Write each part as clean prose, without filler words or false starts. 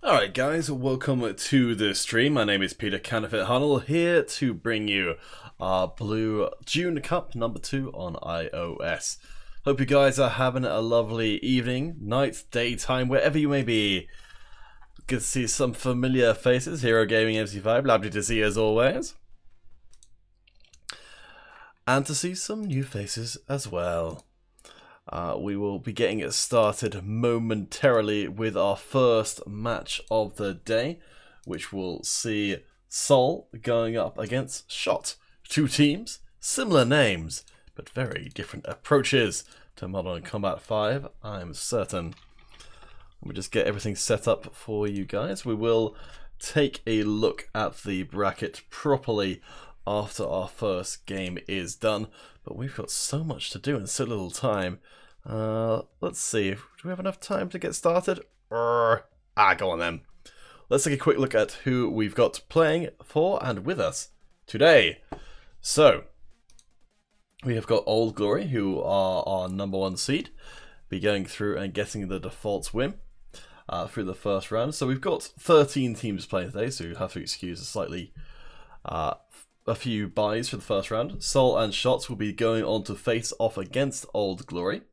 Alright guys, welcome to the stream. My name is Peter Counterfeit Hunnell, here to bring you our Blue June Cup number 2 on iOS. Hope you guys are having a lovely evening, night, daytime, wherever you may be. Good to see some familiar faces. Hero Gaming MC5, lovely to see you as always. And to see some new faces as well. We will be getting it started momentarily with our first match of the day, which will see Sol going up against Shot. Two teams, similar names, but very different approaches to Modern Combat 5, I'm certain. Let me just get everything set up for you guys. We will take a look at the bracket properly after our first game is done, but we've got so much to do in so little time. Let's see, do we have enough time to get started? Go on then. Let's take a quick look at who we've got playing for and with us today. So, we have got Old Glory, who are our #1 seed, be going through and getting the default win through the first round. So we've got 13 teams playing today, so you have to excuse a slightly a few buys for the first round. Sol and Shots will be going on to face off against Old Glory.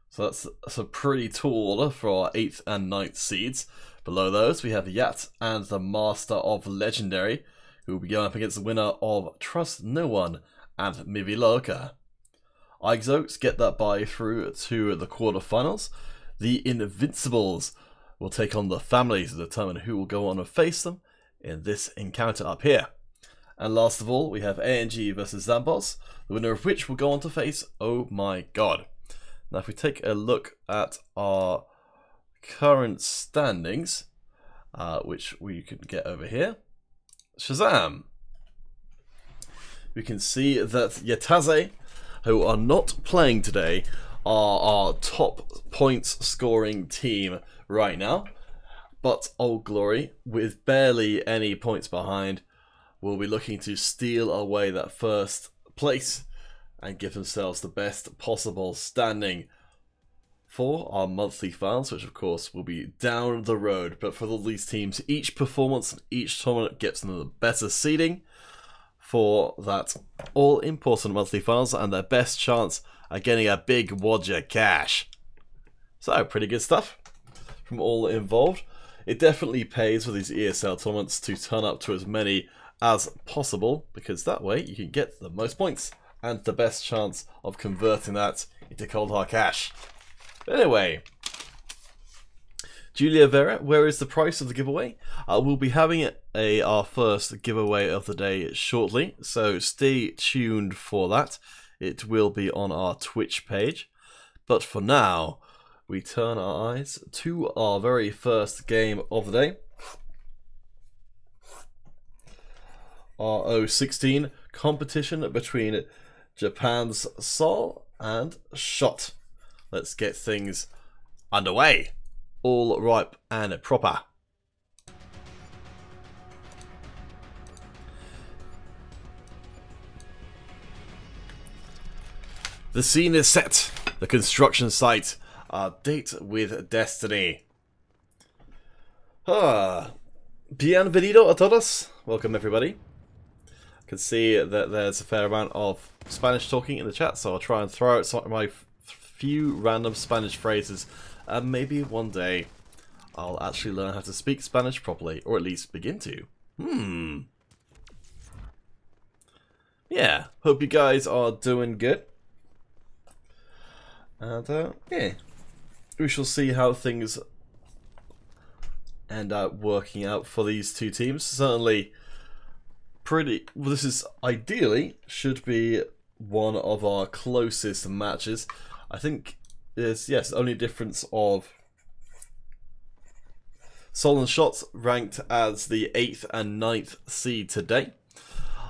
So that's a pretty tall order for our 8th and 9th seeds. Below those, we have Yat and the Master of Legendary, who will be going up against the winner of Trust No One and Miviloka. Ixox get that bye through to the quarterfinals. The Invincibles will take on the Family to determine who will go on and face them in this encounter up here. And last of all, we have ANG versus Zambos, the winner of which will go on to face Oh My God. Now if we take a look at our current standings, which we can get over here, Shazam! We can see that Yataze, who are not playing today, are our top points scoring team right now. But Old Glory, with barely any points behind, will be looking to steal away that first place and give themselves the best possible standing for our monthly finals, which of course will be down the road. But for all these teams, each performance and each tournament gets them the better seeding for that all-important monthly finals and their best chance at getting a big wodger cash. So, pretty good stuff from all involved. It definitely pays for these ESL tournaments to turn up to as many as possible, because that way you can get the most points and the best chance of converting that into cold hard cash. Anyway, Julia Vera, where is the price of the giveaway? We'll be having our first giveaway of the day shortly, so stay tuned for that. It will be on our Twitch page. But for now, we turn our eyes to our very first game of the day. Our O16 competition between Japan's Sol and Shot. Let's get things underway. All ripe and proper. The scene is set. The construction site. Our date with destiny. Bienvenido a todos. Welcome everybody. I can see that there's a fair amount of Spanish talking in the chat, so I'll try and throw out some of my few random Spanish phrases, and maybe one day I'll actually learn how to speak Spanish properly, or at least begin to. Yeah, hope you guys are doing good. And yeah, we shall see how things end up working out for these two teams. Certainly pretty, well, this is ideally should be one of our closest matches. I think there's, yes, only a difference of Sol and Shot ranked as the 8th and 9th seed today.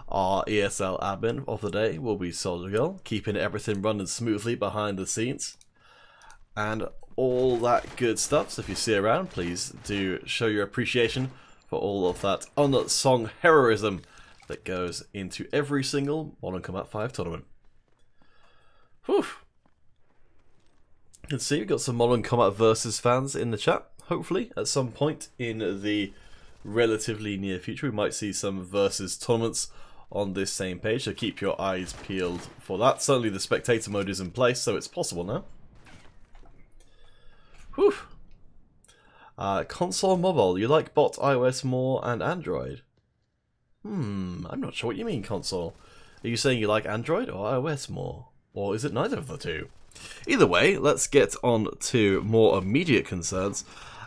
Our ESL admin of the day will be Soldier Girl, keeping everything running smoothly behind the scenes and all that good stuff. So if you see her around, please do show your appreciation for all of that unsung heroism that goes into every single Modern Combat 5 tournament. Whew. You can see we've got some Modern Combat Versus fans in the chat. Hopefully, at some point in the relatively near future, we might see some Versus tournaments on this same page, so keep your eyes peeled for that. Certainly the spectator mode is in place, so it's possible now. Whew. Console mobile, you like bot iOS more and Android? I'm not sure what you mean, console. Are you saying you like Android or iOS more? Or is it neither of the two? Either way, let's get on to more immediate concerns,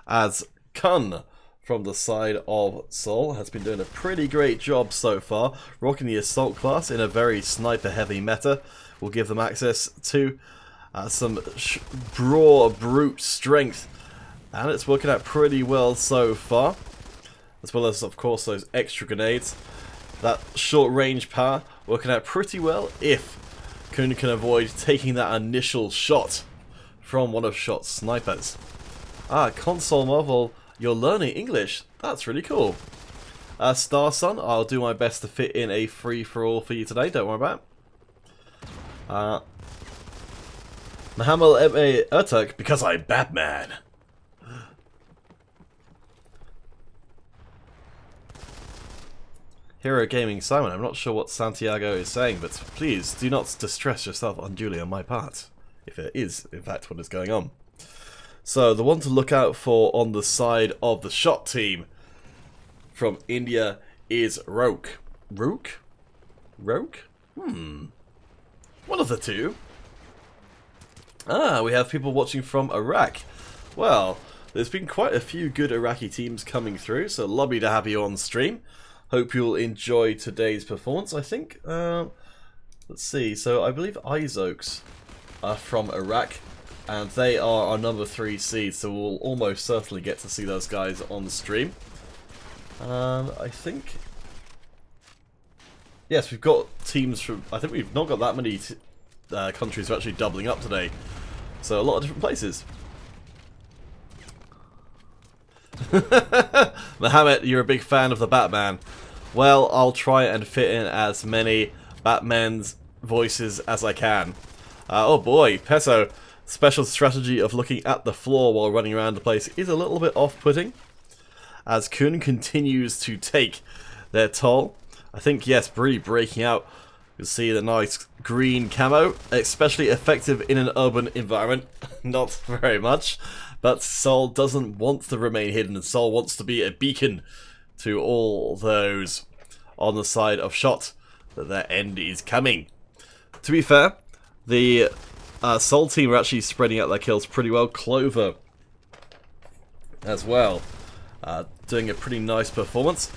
as Kun from the side of Sol has been doing a pretty great job so far, rocking the Assault class in a very sniper-heavy meta. Will give them access to some raw brute strength, and it's working out pretty well so far. As well as, of course, those extra grenades. That short-range power working out pretty well if Kun can avoid taking that initial shot from one of Shot's snipers. Console Marvel, you're learning English. That's really cool. Star Sun, I'll do my best to fit in a free-for-all for you today. Don't worry about it. Muhammad M.A. Ertuk, because I'm Batman. Hero Gaming Simon, I'm not sure what Santiago is saying, but please do not distress yourself unduly on my part, if it is, in fact, what is going on. So, the one to look out for on the side of the Shot team from India is Roke. Roke? Roke? One of the two. We have people watching from Iraq. Well, there's been quite a few good Iraqi teams coming through, so lovely to have you on stream. Hope you'll enjoy today's performance. I think, let's see, so I believe Izoks are from Iraq, and they are our number 3 seed, so we'll almost certainly get to see those guys on the stream. I think, yes, we've got teams from, I think we've not got that many countries who are actually doubling up today, so a lot of different places. Mohammed, you're a big fan of the Batman. Well, I'll try and fit in as many Batman's voices as I can. Oh boy, Peso, special strategy of looking at the floor while running around the place is a little bit off-putting, as Kun continues to take their toll. I think, yes, really breaking out. You can see the nice green camo, especially effective in an urban environment. Not very much. But Sol doesn't want to remain hidden, and Sol wants to be a beacon to all those on the side of shot that their end is coming. To be fair, the Sol team are actually spreading out their kills pretty well. Clover as well, doing a pretty nice performance.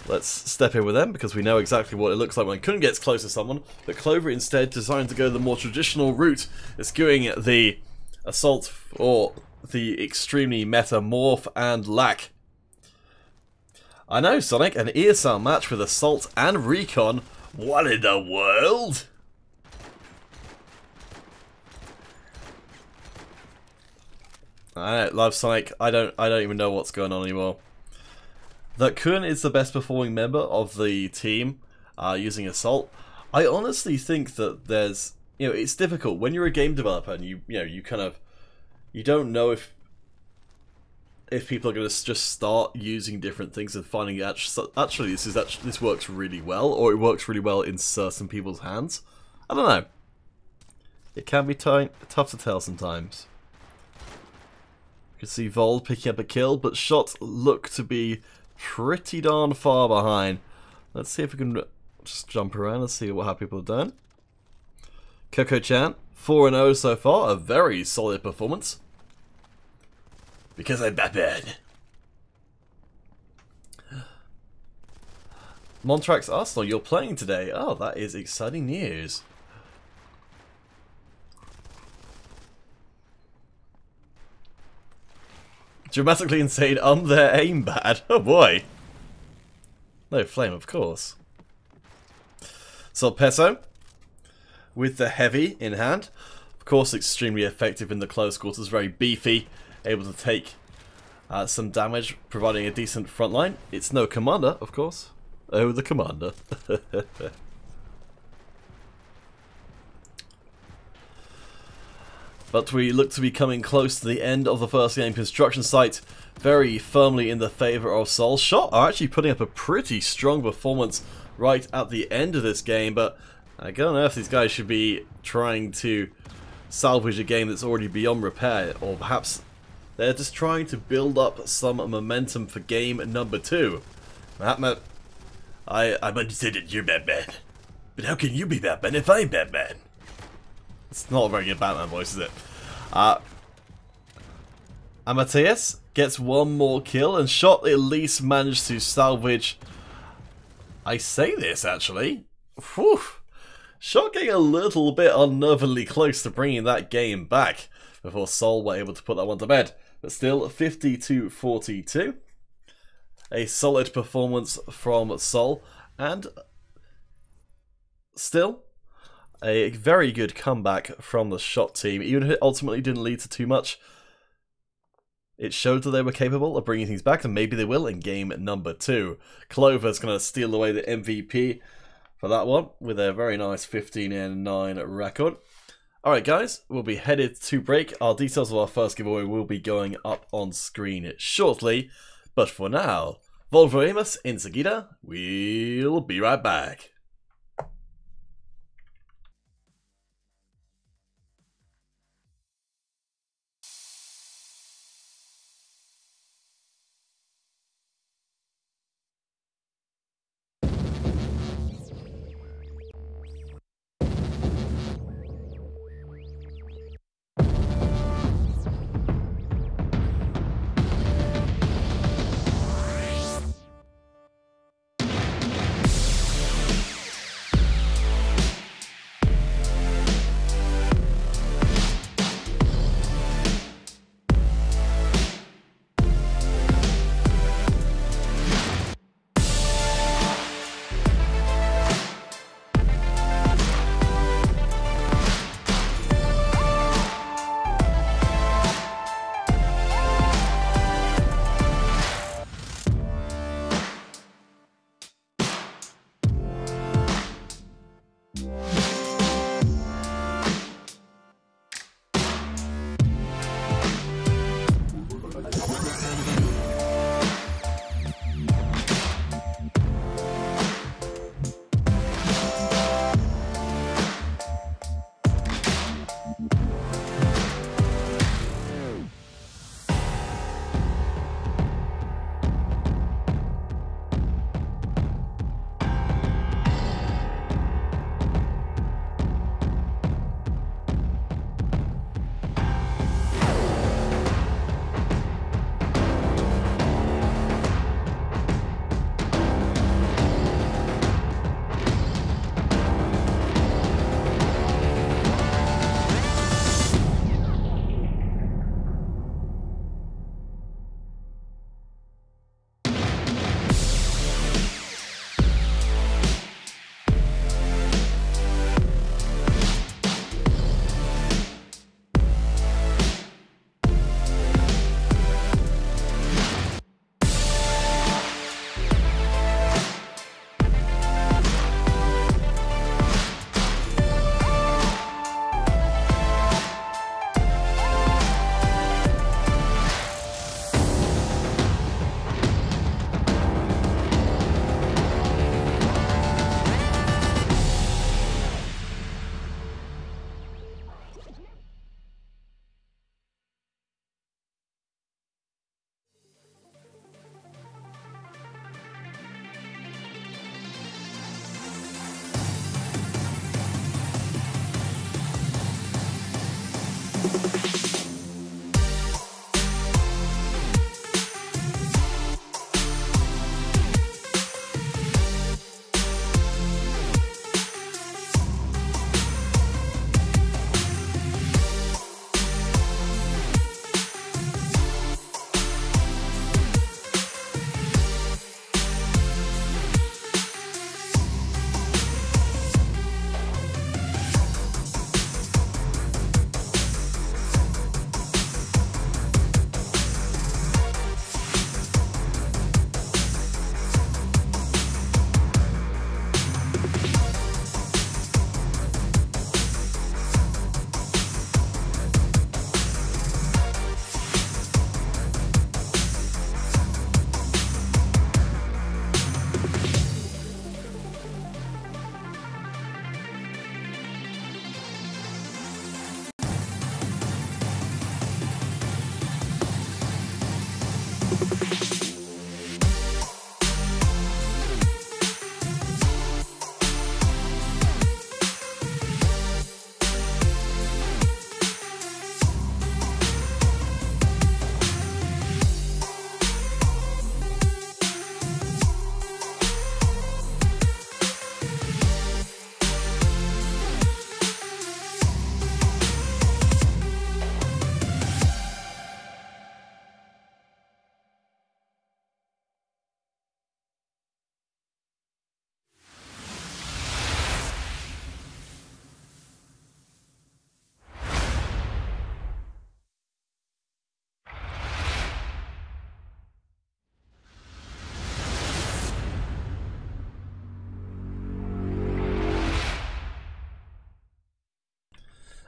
Let's step in with them because we know exactly what it looks like when Kun gets close to someone. But Clover instead decided to go the more traditional route, eschewing the assault or the extremely meta morph and lack. I know, Sonic, an ESL match with assault and recon. What in the world? I don't love Sonic. I don't even know what's going on anymore. That Kun is the best performing member of the team using assault. I honestly think that there's, it's difficult when you're a game developer and you kind of, you don't know if people are going to just start using different things and finding actually this works really well, or it works really well in certain people's hands. I don't know. It can be tough to tell sometimes. You can see Vold picking up a kill, but shots look to be pretty darn far behind. Let's see if we can just jump around and see how people have done. Coco-chan, 4-0 so far, a very solid performance. Because I'm Batman. Montrax Arsenal, you're playing today. Oh, that is exciting news. Dramatically insane, their aim bad. Oh boy. No flame, of course. So Peso, with the heavy in hand. Of course, extremely effective in the close quarters, very beefy. Able to take some damage, providing a decent front line. It's no commander, of course. Oh, the commander. But we look to be coming close to the end of the first game. Construction site very firmly in the favour of Sol. Shot are actually putting up a pretty strong performance right at the end of this game, but I don't know if these guys should be trying to salvage a game that's already beyond repair, or perhaps they're just trying to build up some momentum for game number 2. Mahatma, I'm understood that you're Batman, but how can you be Batman if I'm Batman? It's not a very good Batman voice, is it? Amateus gets one more kill, and Shot at least managed to salvage. I say this actually. Whew. Shot getting a little bit unnervingly close to bringing that game back before Sol were able to put that one to bed. But still, 50-42. A solid performance from Sol, and still a very good comeback from the Shot team. Even if it ultimately didn't lead to too much, it showed that they were capable of bringing things back, and maybe they will in game number 2. Clover's going to steal away the MVP for that one with a very nice 15-9 record. Alright guys, we'll be headed to break. Our details of our first giveaway will be going up on screen shortly. But for now, volveremos enseguida. We'll be right back.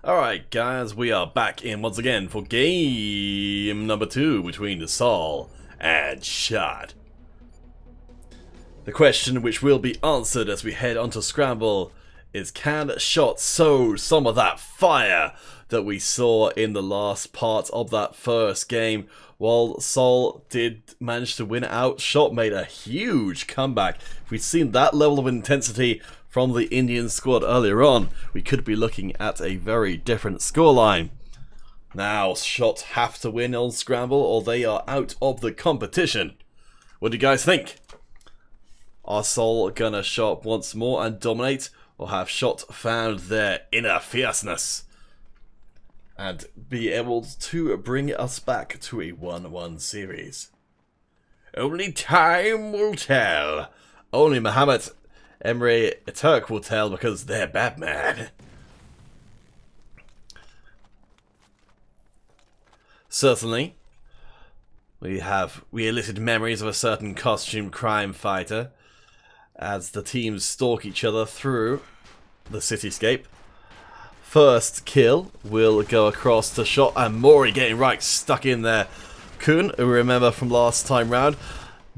Alright guys, we are back in once again for game number 2 between Sol and Shot. The question which will be answered as we head onto Scramble is, can Shot sow some of that fire that we saw in the last part of that first game? While Sol did manage to win out, Shot made a huge comeback. If we'd seen that level of intensity from the Indian squad earlier on, we could be looking at a very different scoreline. Now, Shot have to win on Scramble or they are out of the competition. What do you guys think? Are Sol gonna show up once more and dominate, or have Shot found their inner fierceness and be able to bring us back to a 1-1 series? Only time will tell. Only Mohammed Emre Turk will tell, because they're Batman. Certainly, we elicit memories of a certain costume crime fighter as the teams stalk each other through the cityscape. First kill will go across to Shot, and Mori getting right stuck in there. Kun, who we remember from last time round,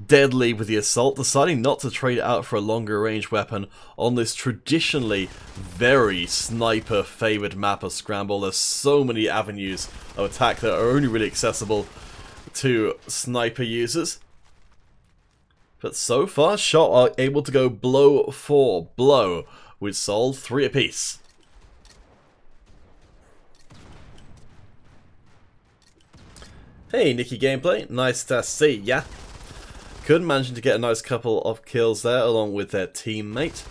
deadly with the assault, deciding not to trade it out for a longer range weapon on this traditionally very sniper favoured map of Scramble. There's so many avenues of attack that are only really accessible to sniper users. But so far, Shot are able to go blow for blow with Sol, 3 apiece. Hey, Nikki Gameplay, nice to see ya. Kun managing to get a nice couple of kills there along with their teammate,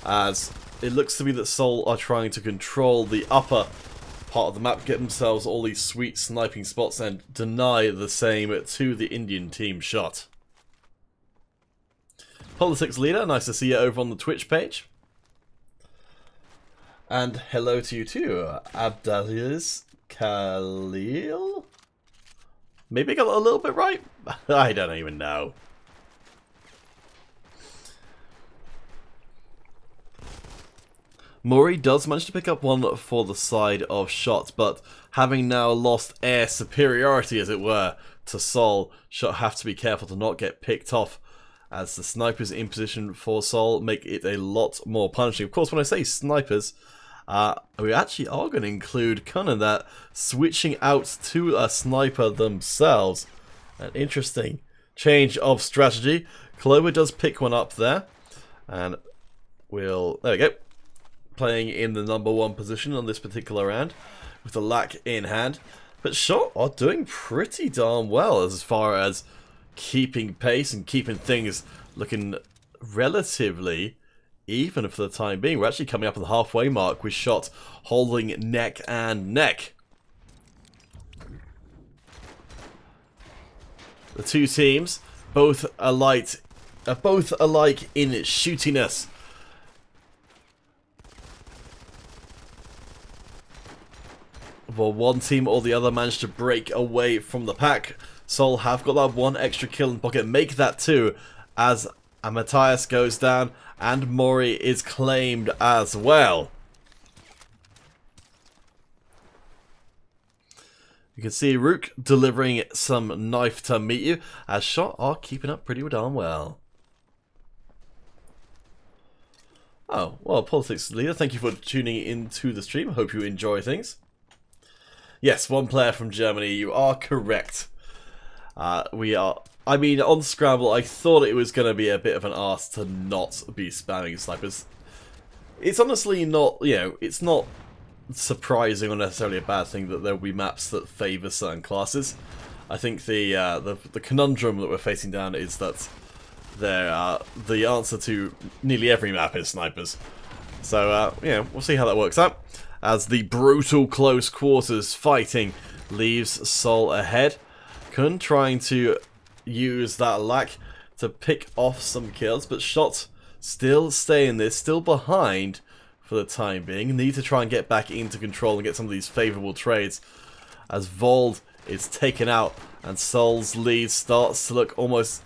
as it looks to be that Sol are trying to control the upper part of the map, get themselves all these sweet sniping spots and deny the same to the Indian team Shot. Politics Leader, nice to see you over on the Twitch page. And hello to you too, Abdulaziz Khalil? Maybe I got it a little bit right? I don't even know. Mori does manage to pick up one for the side of Shot, but having now lost air superiority, as it were, to Sol, Shot have to be careful to not get picked off, as the snipers in position for Sol make it a lot more punishing. Of course, when I say snipers, we actually are going to include Kun in that, switching out to a sniper themselves. An interesting change of strategy. Clover does pick one up there, and there we go, playing in the #1 position on this particular round. with the lack in hand. But Shot are doing pretty darn well as far as keeping pace and keeping things looking relatively even for the time being. We're actually coming up at the halfway mark with Shot holding neck and neck. The two teams, both alike in shootiness. Well, one team or the other managed to break away from the pack. Seoul have got that one extra kill in pocket, make that two, as Matthias goes down and Mori is claimed as well. You can see Rook delivering some knife to meet you, as Shot are keeping up pretty darn well. Oh, well, Politics Leader, thank you for tuning into the stream. I hope you enjoy things. Yes, one player from Germany, you are correct. I mean, on Scramble, I thought it was going to be a bit of an arse to not be spamming snipers. It's honestly not, you know, it's not surprising or necessarily a bad thing that there will be maps that favour certain classes. I think the conundrum that we're facing down is that the answer to nearly every map is snipers. So, yeah, we'll see how that works out. As the brutal close quarters fighting leaves Seoul ahead. Kun trying to use that lack to pick off some kills, but Shot still staying there, still behind for the time being. Need to try and get back into control and get some of these favourable trades. As Vold is taken out and Seoul's lead starts to look almost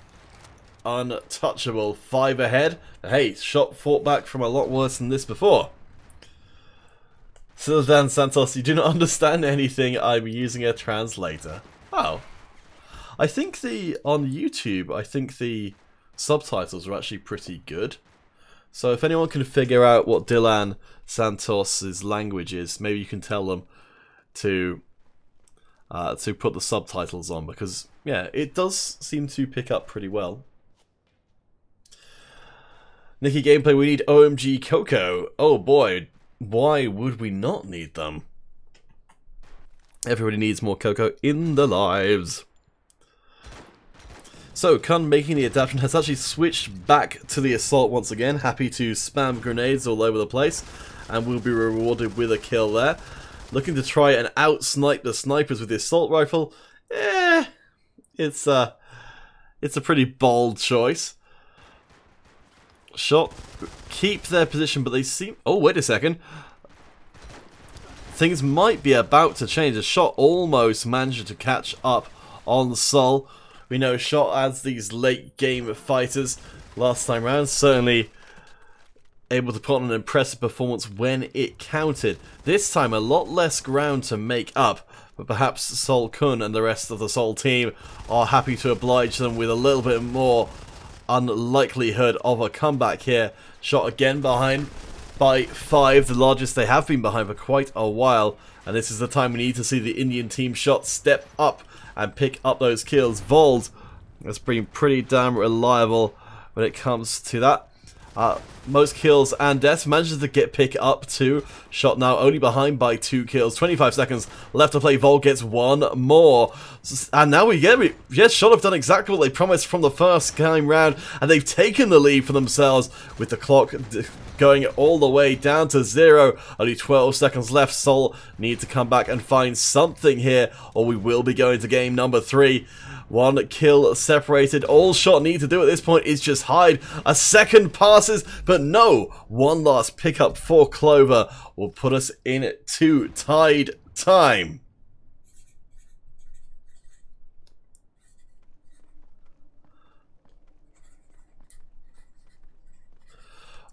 untouchable. 5 ahead. Hey, Shot fought back from a lot worse than this before. So Dan Santos, you do not understand anything, I'm using a translator. Oh. I think on YouTube, I think the subtitles are actually pretty good. So if anyone can figure out what Dylan Santos' language is, maybe you can tell them to put the subtitles on, because yeah, it does seem to pick up pretty well. Nikki Gameplay, we need OMG Coco. Oh boy, why would we not need them? Everybody needs more Coco in their lives. So, Kun making the adaptation has actually switched back to the assault once again. Happy to spam grenades all over the place. And will be rewarded with a kill there. Looking to try and out-snipe the snipers with the assault rifle. It's a pretty bold choice. Shot keep their position, but they seem... Oh, wait a second. Things might be about to change. A Shot almost managed to catch up on Seoul. We know Shot as these late game fighters last time round, certainly able to put on an impressive performance when it counted. This time a lot less ground to make up, but perhaps Seoul Kun and the rest of the Seoul team are happy to oblige them with a little bit more unlikelihood of a comeback here. Shot again behind by 5, the largest they have been behind for quite a while, and this is the time we need to see the Indian team Shot step up and pick up those kills. Vold has been pretty damn reliable when it comes to that. Most kills and deaths manages to get pick up too. Shot now only behind by 2 kills. 25 seconds left to play. Vold gets 1 more. And now we get it. Yes, Shot have done exactly what they promised from the first time round. And they've taken the lead for themselves with the clock going all the way down to 0. Only 12 seconds left. Seoul need to come back and find something here, or we will be going to game number 3. 1 kill separated. All Shot need to do at this point is just hide. A second passes, but no. One last pickup for Clover will put us in to tied time.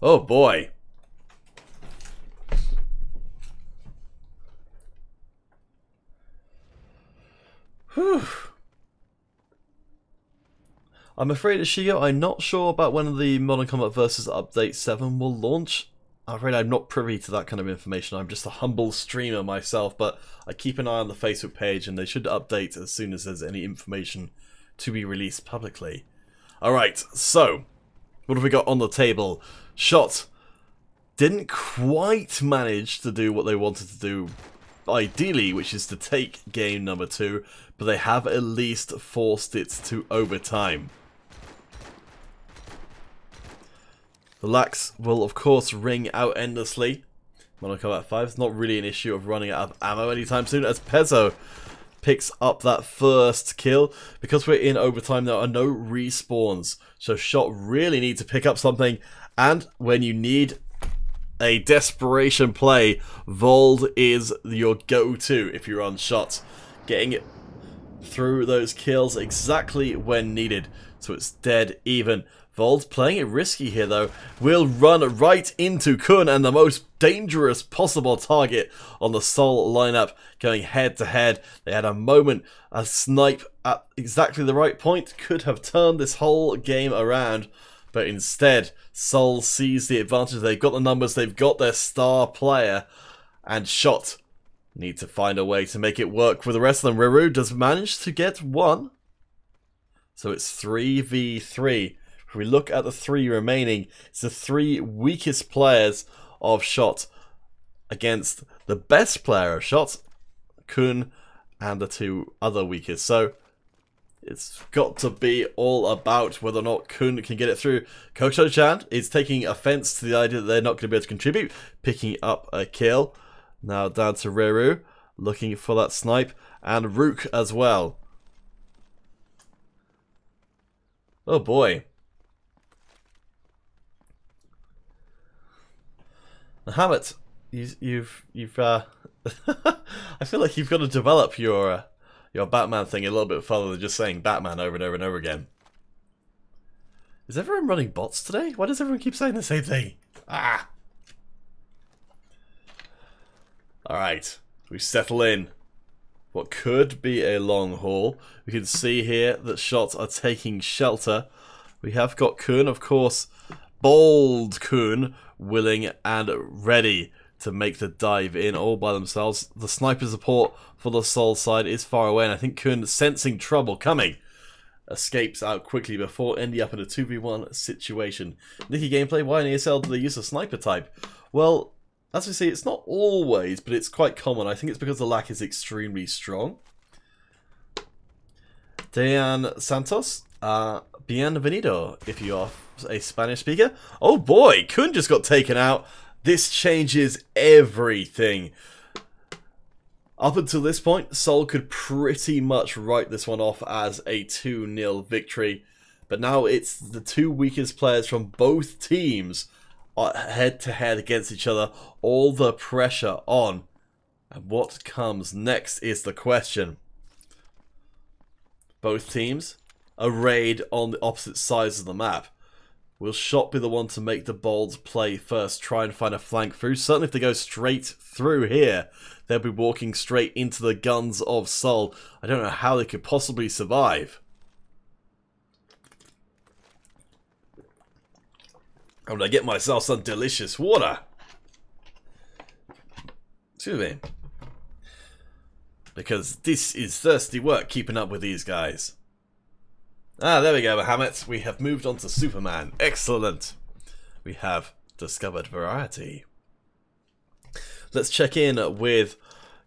Oh boy. Whew. I'm afraid, Ashigo, I'm not sure about when the Modern Combat Versus Update 7 will launch. I'm afraid I'm not privy to that kind of information. I'm just a humble streamer myself, but I keep an eye on the Facebook page and they should update as soon as there's any information to be released publicly. Alright, so, what have we got on the table? Shot didn't quite manage to do what they wanted to do ideally, which is to take game number 2, but they have at least forced it to overtime. The lax will, of course, ring out endlessly. Mortal Kombat 5 is not really an issue of running out of ammo anytime soon, as Pezzo picks up that first kill. Because we're in overtime, there are no respawns, so Shot really need to pick up something, and when you need a desperation play, Vold is your go-to if you're on Shot. Getting it through those kills exactly when needed, so it's dead even. Vold's playing it risky here though. Will run right into Kun, and the most dangerous possible target on the Sol lineup, going head to head. They had a moment, a snipe at exactly the right point, could have turned this whole game around, but instead Sol sees the advantage. They've got the numbers, they've got their star player, and Shot need to find a way to make it work for the rest of them. Riru does manage to get one, so it's 3v3. If we look at the 3 remaining, it's the 3 weakest players of Shot against the best player of Shot, Kun, and the 2 other weakest. So it's got to be all about whether or not Kun can get it through. Kocho-chan is taking offense to the idea that they're not going to be able to contribute, picking up a kill. Now down to Riru, looking for that snipe, and Rook as well. Oh boy. Hammett, you've I feel like you've got to develop your Batman thing a little bit further than just saying Batman over and over and over again. Is everyone running bots today? Why does everyone keep saying the same thing? Ah! Alright, we settle in what could be a long haul. We can see here that Shots are taking shelter. We have got Kun, of course, bold Kun, willing and ready to make the dive in all by themselves. The sniper support for the Sol side is far away, and I think Kun, sensing trouble coming, escapes out quickly before ending up in a 2v1 situation. Nicky gameplay, why in ESL do they use a sniper type? Well, as we see, it's not always, but it's quite common. I think it's because the lack is extremely strong. Dejan Santos, bienvenido, if you are a Spanish speaker. Oh boy, Kun just got taken out. This changes everything. Up until this point, Sol could pretty much write this one off as a 2-0 victory. But now it's the 2 weakest players from both teams head to head against each other. All the pressure on. And what comes next is the question. Both teams arrayed on the opposite sides of the map. Will Shot be the one to make the bold play first, try and find a flank through? Certainly if they go straight through here, they'll be walking straight into the guns of Sol. I don't know how they could possibly survive. I'm gonna get myself some delicious water. Excuse me. Because this is thirsty work keeping up with these guys. Ah, there we go, Mohammed. We have moved on to Superman. Excellent. We have discovered variety. Let's check in with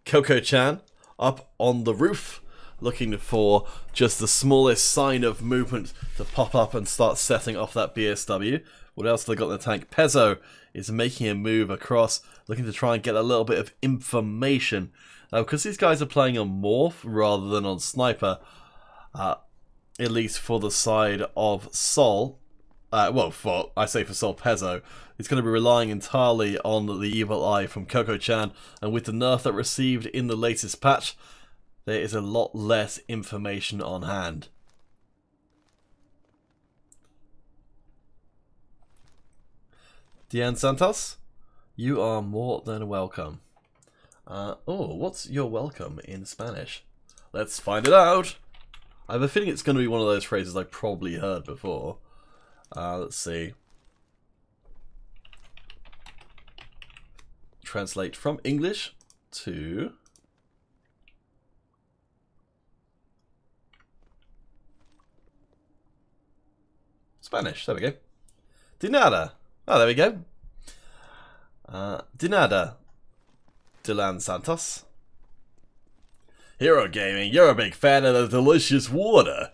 Coco-chan up on the roof, looking for just the smallest sign of movement to pop up and start setting off that BSW. What else have they got in the tank? Pezzo is making a move across, looking to try and get a little bit of information. Now, because these guys are playing on Morph rather than on Sniper, at least for the side of Sol, I say for Sol, Pezzo, it's going to be relying entirely on the evil eye from Coco-chan, and with the nerf that received in the latest patch, there is a lot less information on hand. Dejan Santos, you are more than welcome. What's your welcome in Spanish? Let's find it out. I have a feeling it's going to be one of those phrases I've probably heard before. Let's see. Translate from English to Spanish. There we go. De nada. Oh, there we go. De nada. Dejan Santos. Hero Gaming, you're a big fan of the delicious water.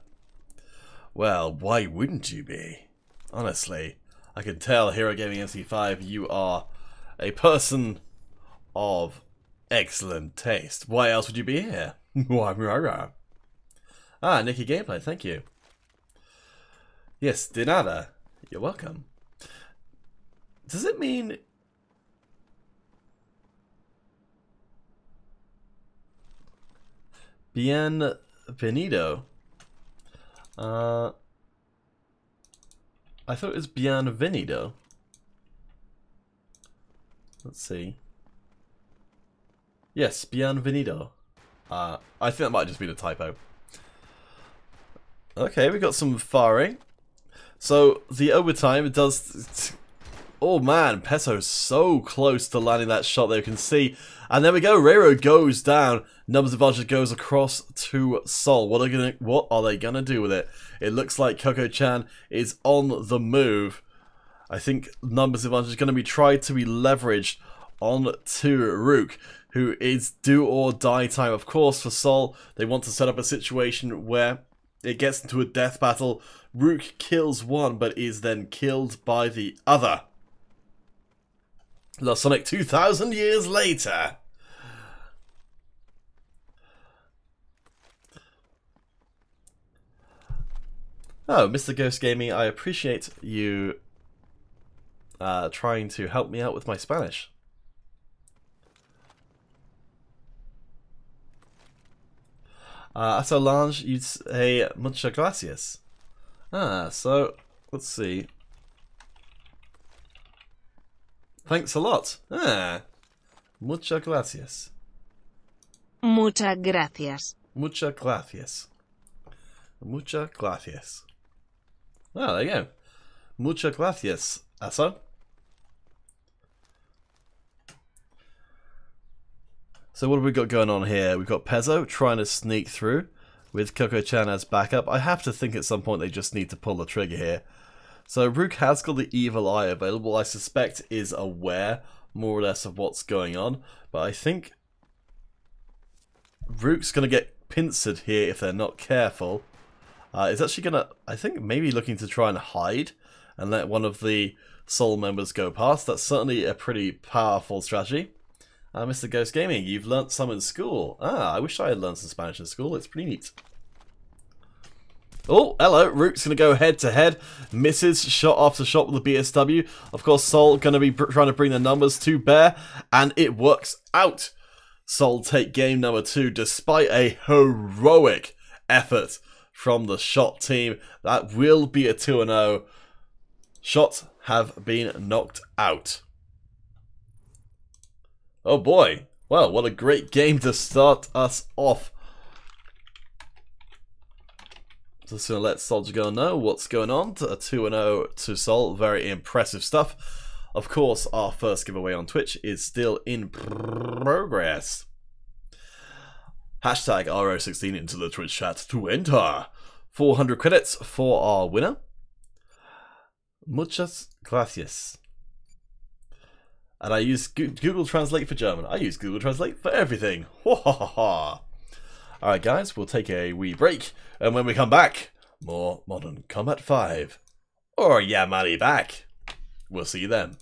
Well, why wouldn't you be? Honestly, I can tell, Hero Gaming MC5, you are a person of excellent taste. Why else would you be here? Ah, Nikki Gameplay, thank you. Yes, de nada. You're welcome. Does it mean... Bienvenido? I thought it was bienvenido. Let's see. Yes, bienvenido. I think that might just be a typo. Okay, we got some firing. So, the overtime does... Oh man, Peso's so close to landing that shot there, you can see. And there we go, Rero goes down. Numbers advantage goes across to Sol. What are they gonna do with it? It looks like Coco-chan is on the move. I think numbers advantage is gonna be tried to be leveraged onto Rook, who is do or die time. Of course, for Sol, they want to set up a situation where it gets into a death battle. Rook kills one, but is then killed by the other. Lost Sonic 2,000 years later. Oh, Mr. Ghost Gaming, I appreciate you trying to help me out with my Spanish. Solange, you'd say muchas gracias. Ah, so, let's see. Thanks a lot. Ah, muchas gracias. Muchas gracias. Muchas gracias. Muchas gracias. Oh, there you go. Muchas gracias, Aso. So what have we got going on here? We've got Pezzo trying to sneak through with Coco-chan as backup. I have to think at some point they just need to pull the trigger here. So Rook has got the evil eye available. I suspect is aware more or less of what's going on. But I think Rook's going to get pincered here if they're not careful. Is actually going to, I think, maybe looking to try and hide and let one of the Soul members go past. That's certainly a pretty powerful strategy. Mr. Ghost Gaming, you've learnt some in school. Ah, I wish I had learned some Spanish in school. It's pretty neat. Oh, hello. Rook's going to go head to head. Misses shot after shot with the BSW. Of course, Sol going to be trying to bring the numbers to bear. And it works out. Sol take game number 2 despite a heroic effort from the shot team. That will be a 2-0. Shots have been knocked out. Oh boy. Well, what a great game to start us off. Just going to let Soldier Girl know what's going on. A 2-0 to Sol. Very impressive stuff. Of course, our first giveaway on Twitch is still in progress. Hashtag RO16 into the Twitch chat to enter. 400 credits for our winner. Muchas gracias. And I use Google Translate for German. I use Google Translate for everything. Alright guys, we'll take a wee break. And when we come back, more Modern Combat 5. Or Yamari back. We'll see you then.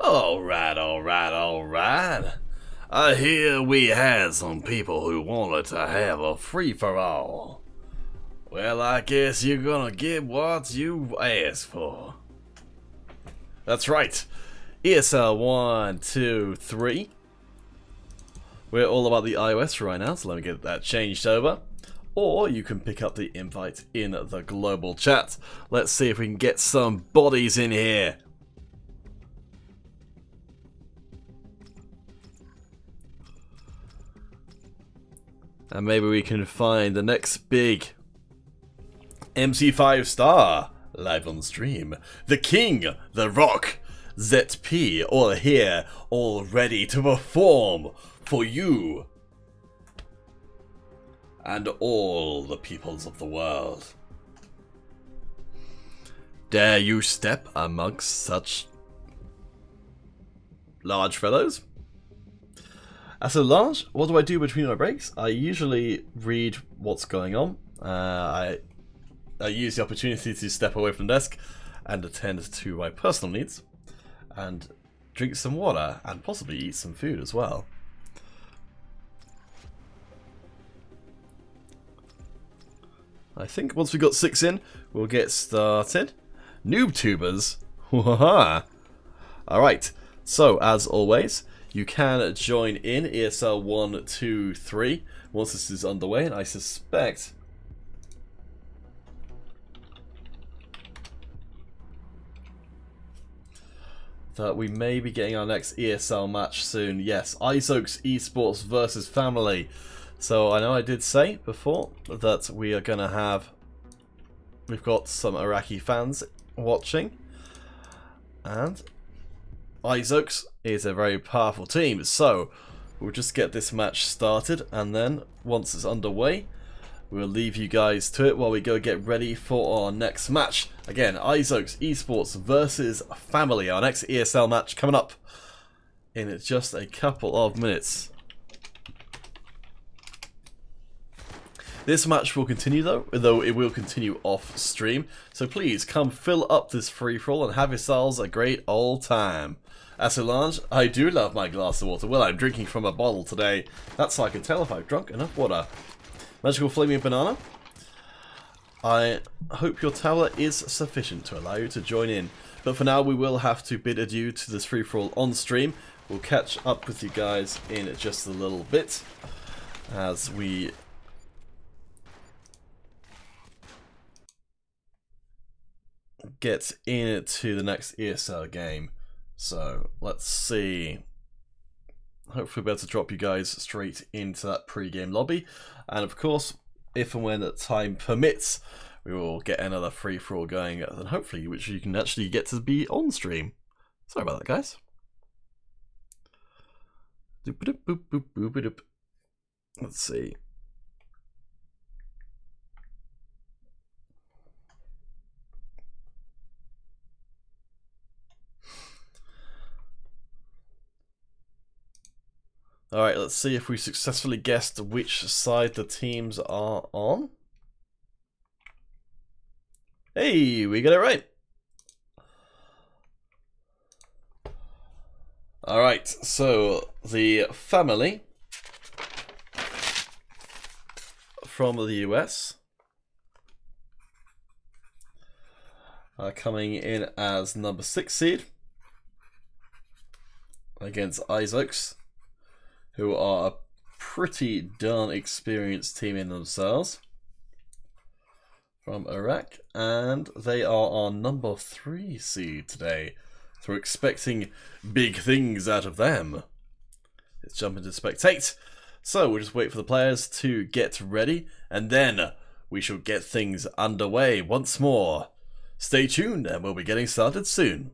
Alright. I hear we had some people who wanted to have a free-for-all. Well, I guess you're gonna get what you asked for. That's right. ESL 1, 2, 3. We're all about the iOS right now, so let me get that changed over. Or you can pick up the invite in the global chat. Let's see if we can get some bodies in here. And maybe we can find the next big MC5 star live on stream. The King, The Rock, ZP, all here, all ready to perform for you and all the peoples of the world. Dare you step amongst such large fellows? So large, what do I do between my breaks? I usually read what's going on. I use the opportunity to step away from the desk and attend to my personal needs and drink some water and possibly eat some food as well. I think once we've got 6 in, we'll get started. NoobTubers. Alright, so as always, you can join in ESL 1, 2, 3 once this is underway, and I suspect that we may be getting our next ESL match soon. Yes, iZoke's Esports versus Family. So I know I did say before that we are going to have, we've got some Iraqi fans watching, and iZoke's is a very powerful team, so we'll just get this match started, and then once it's underway we'll leave you guys to it while we go get ready for our next match. Again, iZoke's Esports versus Family, our next ESL match coming up in just a couple of minutes. This match will continue though it will continue off stream, so please come fill up this free-for-all and have yourselves a great old time. As Solange, I do love my glass of water. Well, I'm drinking from a bottle today. That's how I can tell if I've drunk enough water. Magical Flaming Banana. I hope your tower is sufficient to allow you to join in. But for now, we will have to bid adieu to this free-for-all on stream. We'll catch up with you guys in just a little bit as we get into the next ESL game. So let's see. Hopefully we'll be able to drop you guys straight into that pre-game lobby. And of course, if and when time permits, we will get another free-for-all going, and hopefully which you can actually get to be on stream. Sorry about that, guys. Let's see. Alright, let's see if we successfully guessed which side the teams are on. Hey, we got it right. Alright, so the Family from the US are coming in as number 6 seed against iZoke's, who are a pretty darn experienced team in themselves, from Iraq, and they are our number 3 seed today, so we're expecting big things out of them. Let's jump into spectate. So we'll just wait for the players to get ready, and then we shall get things underway once more. Stay tuned, and we'll be getting started soon.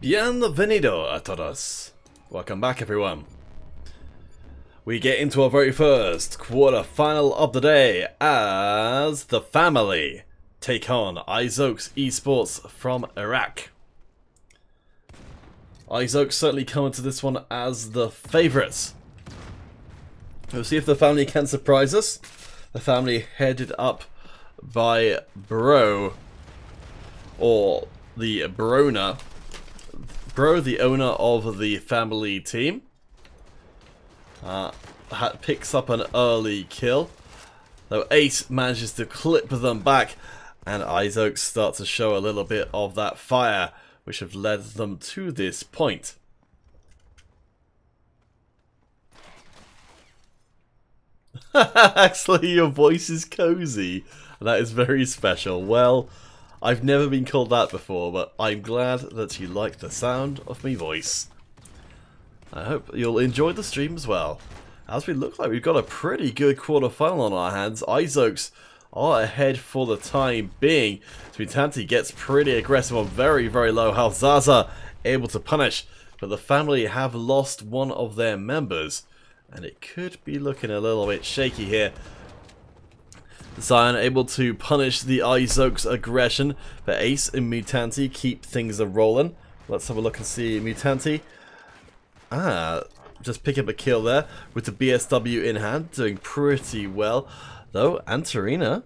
Bienvenido a todos. Welcome back, everyone. We get into our very first quarter-final of the day as the family take on iZox Esports from Iraq. iZox certainly come into this one as the favourites. We'll see if the family can surprise us. The family headed up by Bro, or the Brona. Bro, the owner of the family team, picks up an early kill, though Ace manages to clip them back, and iZox starts to show a little bit of that fire, which have led them to this point. Actually, your voice is cozy. That is very special. Well, I've never been called that before, but I'm glad that you like the sound of my voice. I hope you'll enjoy the stream as well. As we look like we've got a pretty good quarterfinal on our hands. iZox are ahead for the time being. Mutanti gets pretty aggressive on very, very low health. Zaza able to punish, but the family have lost one of their members, and it could be looking a little bit shaky here. Zion able to punish the iZox aggression, but Ace and Mutanti keep things a-rolling. Let's have a look and see Mutanti. Just pick up a kill there with the BSW in hand, doing pretty well. Though Antarina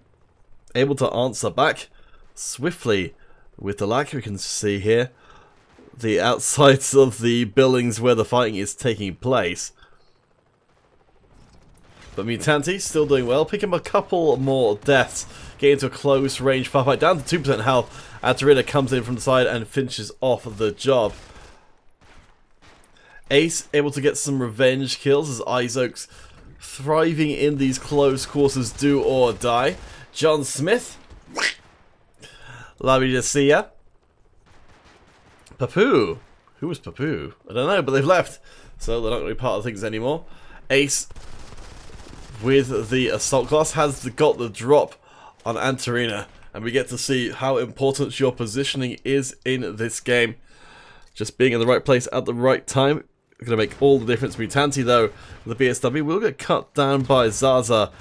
able to answer back swiftly with the lag we can see here. The outsides of the buildings where the fighting is taking place. But Mutanti still doing well, picking up a couple more deaths, getting to a close range firefight, down to 2% health. Antarina comes in from the side and finishes off the job. Ace able to get some revenge kills as iZox thriving in these close quarters, do or die. John Smith, lovely to see ya. Papu, who was Papu? I don't know, but they've left, so they're not going to be part of things anymore. Ace, with the assault class, has got the drop on Antarina, and we get to see how important your positioning is in this game. Just being in the right place at the right time going to make all the difference. Mutanti, though, with the BSW, will get cut down by Zaza,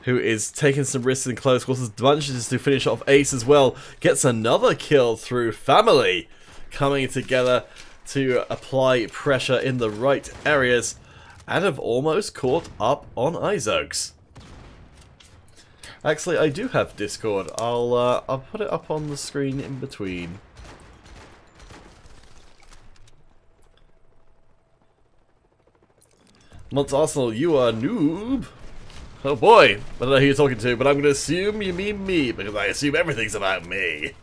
who is taking some risks in close quarters. Manages to finish off Ace as well. Gets another kill through family, coming together to apply pressure in the right areas, and have almost caught up on iZox. Actually, I do have Discord. I'll put it up on the screen in between. Mont Arsenal, you are a noob. Oh boy, I don't know who you're talking to, but I'm going to assume you mean me, because I assume everything's about me.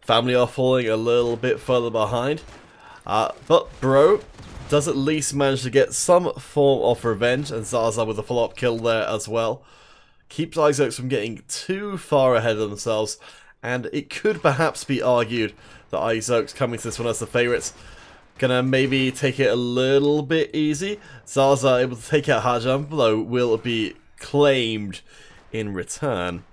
Family are falling a little bit further behind, but Bro does at least manage to get some form of revenge, and Zaza with a follow-up kill there as well. Keeps iZox from getting too far ahead of themselves, and it could perhaps be argued that iZox coming to this one as the favourites. Gonna maybe take it a little bit easy. Zaza able to take out hard jump, though will be claimed in return.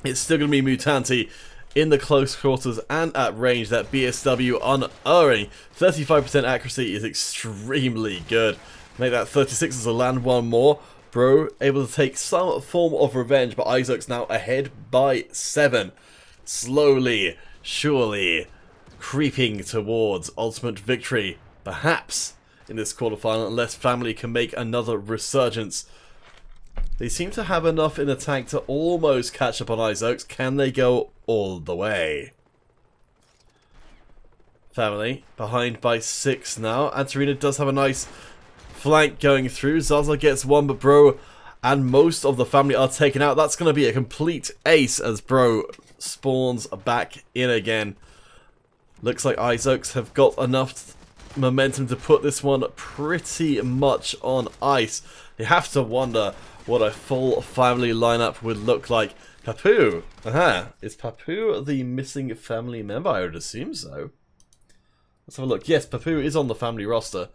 It's still gonna be Mutanti in the close quarters and at range. That BSW unerring 35% accuracy is extremely good. Make that 36 as a land one more. Bro able to take some form of revenge, but iZox now ahead by 7. Slowly, surely, creeping towards ultimate victory, perhaps, in this quarterfinal, unless family can make another resurgence. They seem to have enough in the tank to almost catch up on iZox. Can they go all the way? Family behind by 6 now. Antarina does have a nice flank going through. Zaza gets one, but Bro and most of the family are taken out. That's going to be a complete ace as Bro spawns back in again. Looks like iZox have got enough momentum to put this one pretty much on ice. You have to wonder what a full family lineup would look like. Papu. Is Papu the missing family member? I would assume so. Let's have a look. Yes, Papu is on the family roster.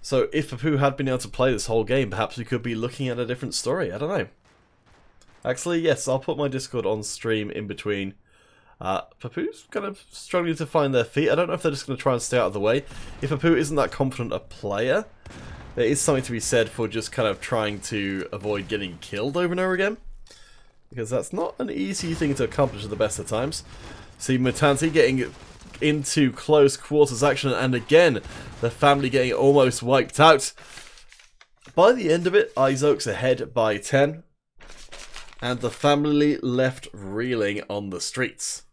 So if Papu had been able to play this whole game, perhaps we could be looking at a different story. I don't know. Actually, yes, I'll put my Discord on stream in between. Papu's kind of struggling to find their feet. I don't know if they're just going to try and stay out of the way. If Papu isn't that confident a player, there is something to be said for just kind of trying to avoid getting killed over and over again. Because that's not an easy thing to accomplish at the best of times. See Mutanti getting into close quarters action, and again, the family getting almost wiped out. By the end of it, Izoke's ahead by 10. And the family left reeling on the streets.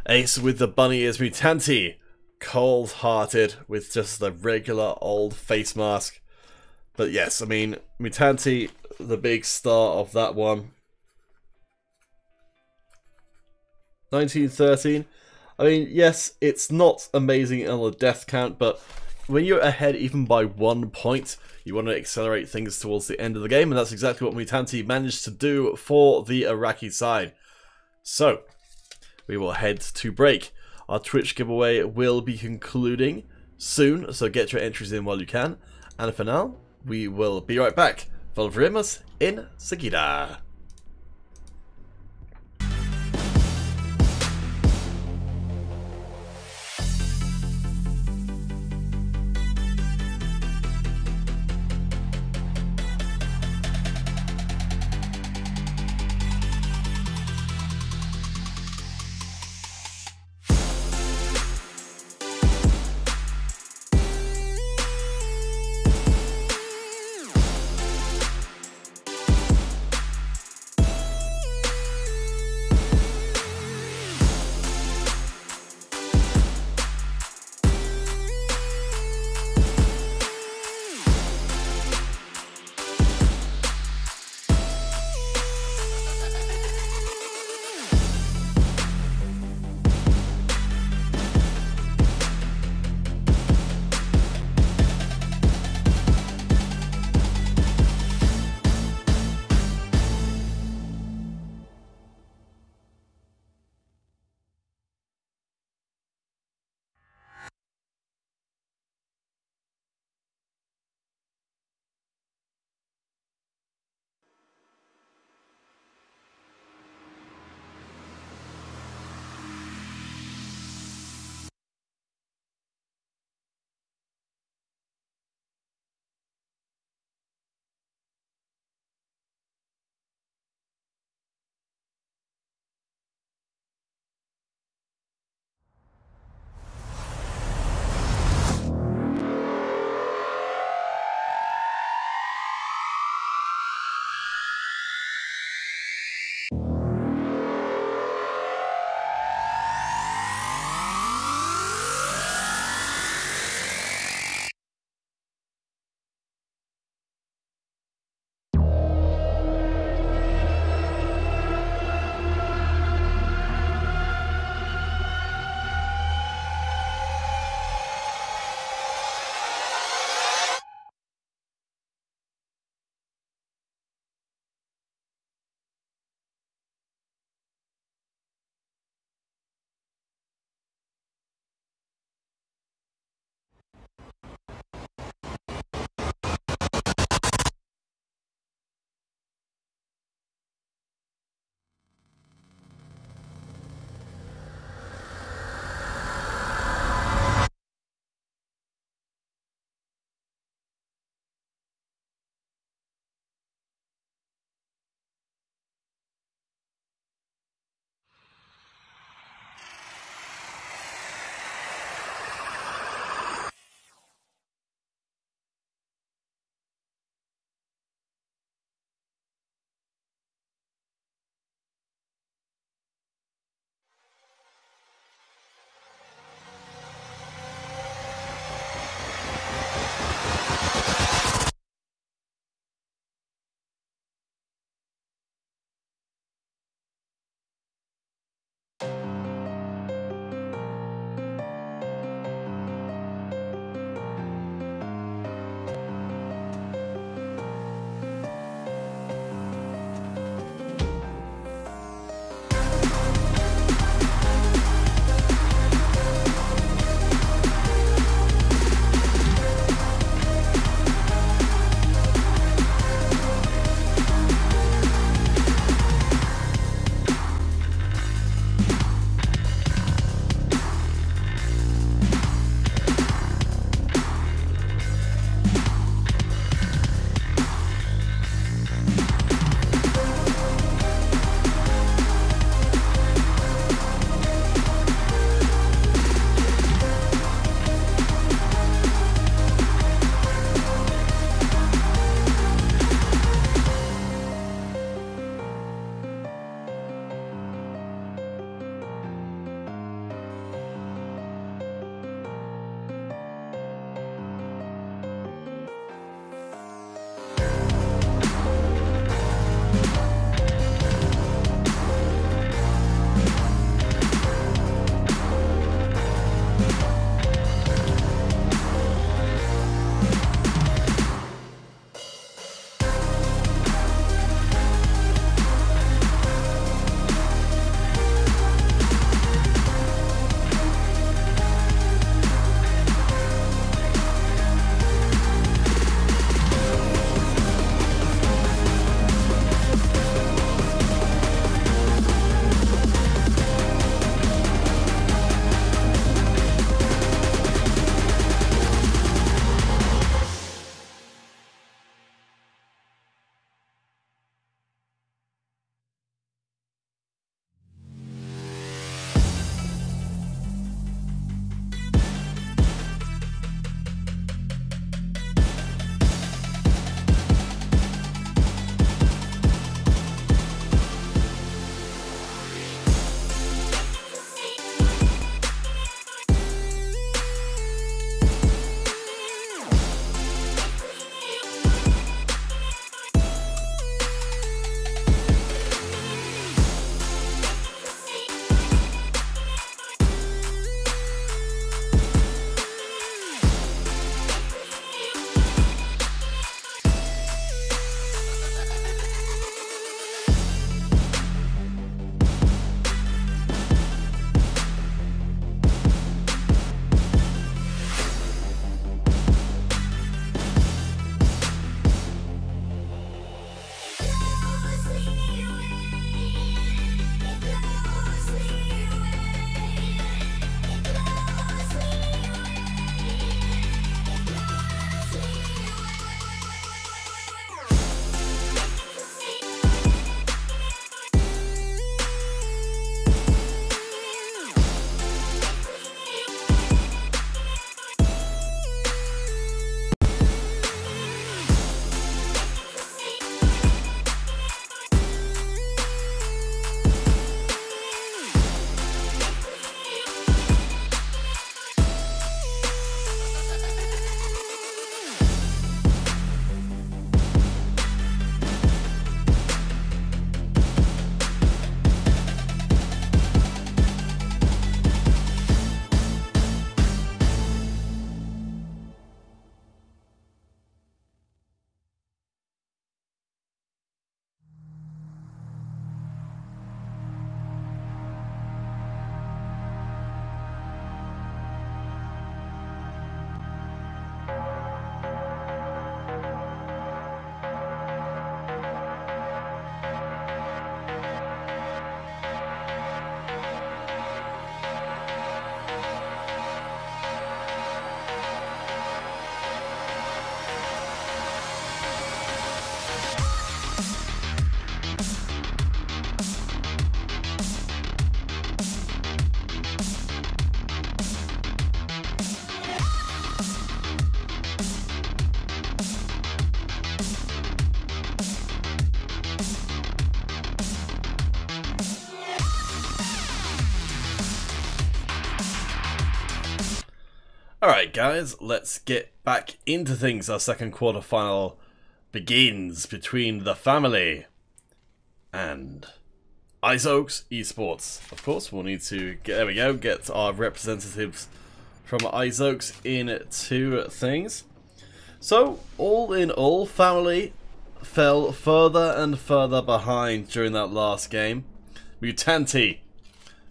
Ace with the bunny ears, Mutanti, cold-hearted with just the regular old face mask. But yes, I mean, Mutanti, the big star of that one. 1913. I mean, yes, it's not amazing on the death count, but when you're ahead even by 1 point, you want to accelerate things towards the end of the game, and that's exactly what Mutanti managed to do for the Iraqi side. So, we will head to break. Our Twitch giveaway will be concluding soon, so get your entries in while you can. And for now, we will be right back. Volveremos enseguida. Alright guys, let's get back into things. Our second quarter final begins between the family and iOS Esports. Of course, we'll need to get our representatives from iOS into things. So, all in all, family fell further and further behind during that last game. Mutanti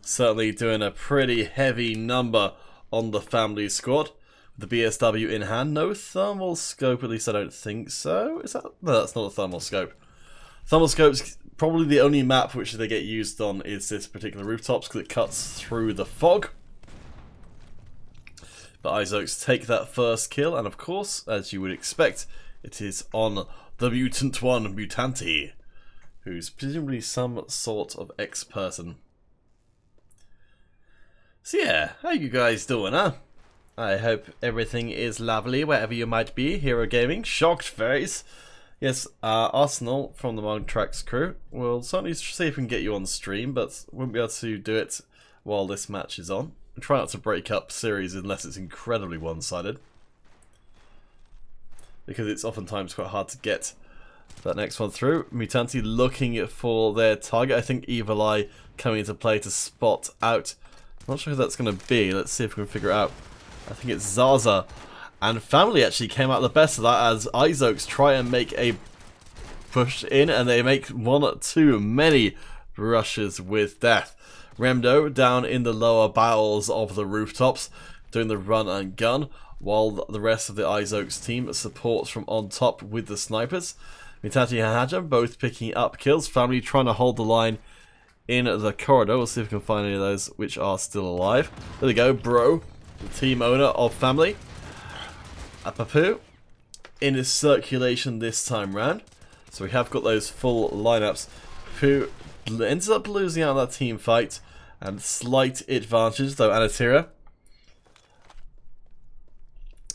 certainly doing a pretty heavy number on the family squad. The BSW in hand. No thermal scope, at least I don't think so. Is that? No, that's not a thermal scope. Thermal scope's probably the only map which they get used on is this particular rooftops because it cuts through the fog. But iOS take that first kill, and of course, as you would expect, it is on the mutant one, Mutanti, who's presumably some sort of ex-person. So yeah, how you guys doing, huh? I hope everything is lovely wherever you might be. Hero Gaming, shocked face. Yes, Arsenal from the Monk Tracks crew will certainly see if we can get you on stream, but won't be able to do it while this match is on. Try not to break up series unless it's incredibly one-sided, because it's oftentimes quite hard to get that next one through. Mutanti looking for their target. I think Evil Eye coming into play to spot out. I'm not sure who that's going to be. Let's see if we can figure it out. I think it's Zaza. And family actually came out the best of that as iOS try and make a push in, and they make one too many rushes with death. Remdo down in the lower bowels of the rooftops doing the run and gun, while the rest of the iOS team supports from on top with the snipers. Mutanti and Hajam both picking up kills. Family trying to hold the line in the corridor. We'll see if we can find any of those which are still alive. There we go, Bro, the team owner of family. Papu in his circulation this time round. So we have got those full lineups. Papu ends up losing out on that team fight and slight advantage, though Anatira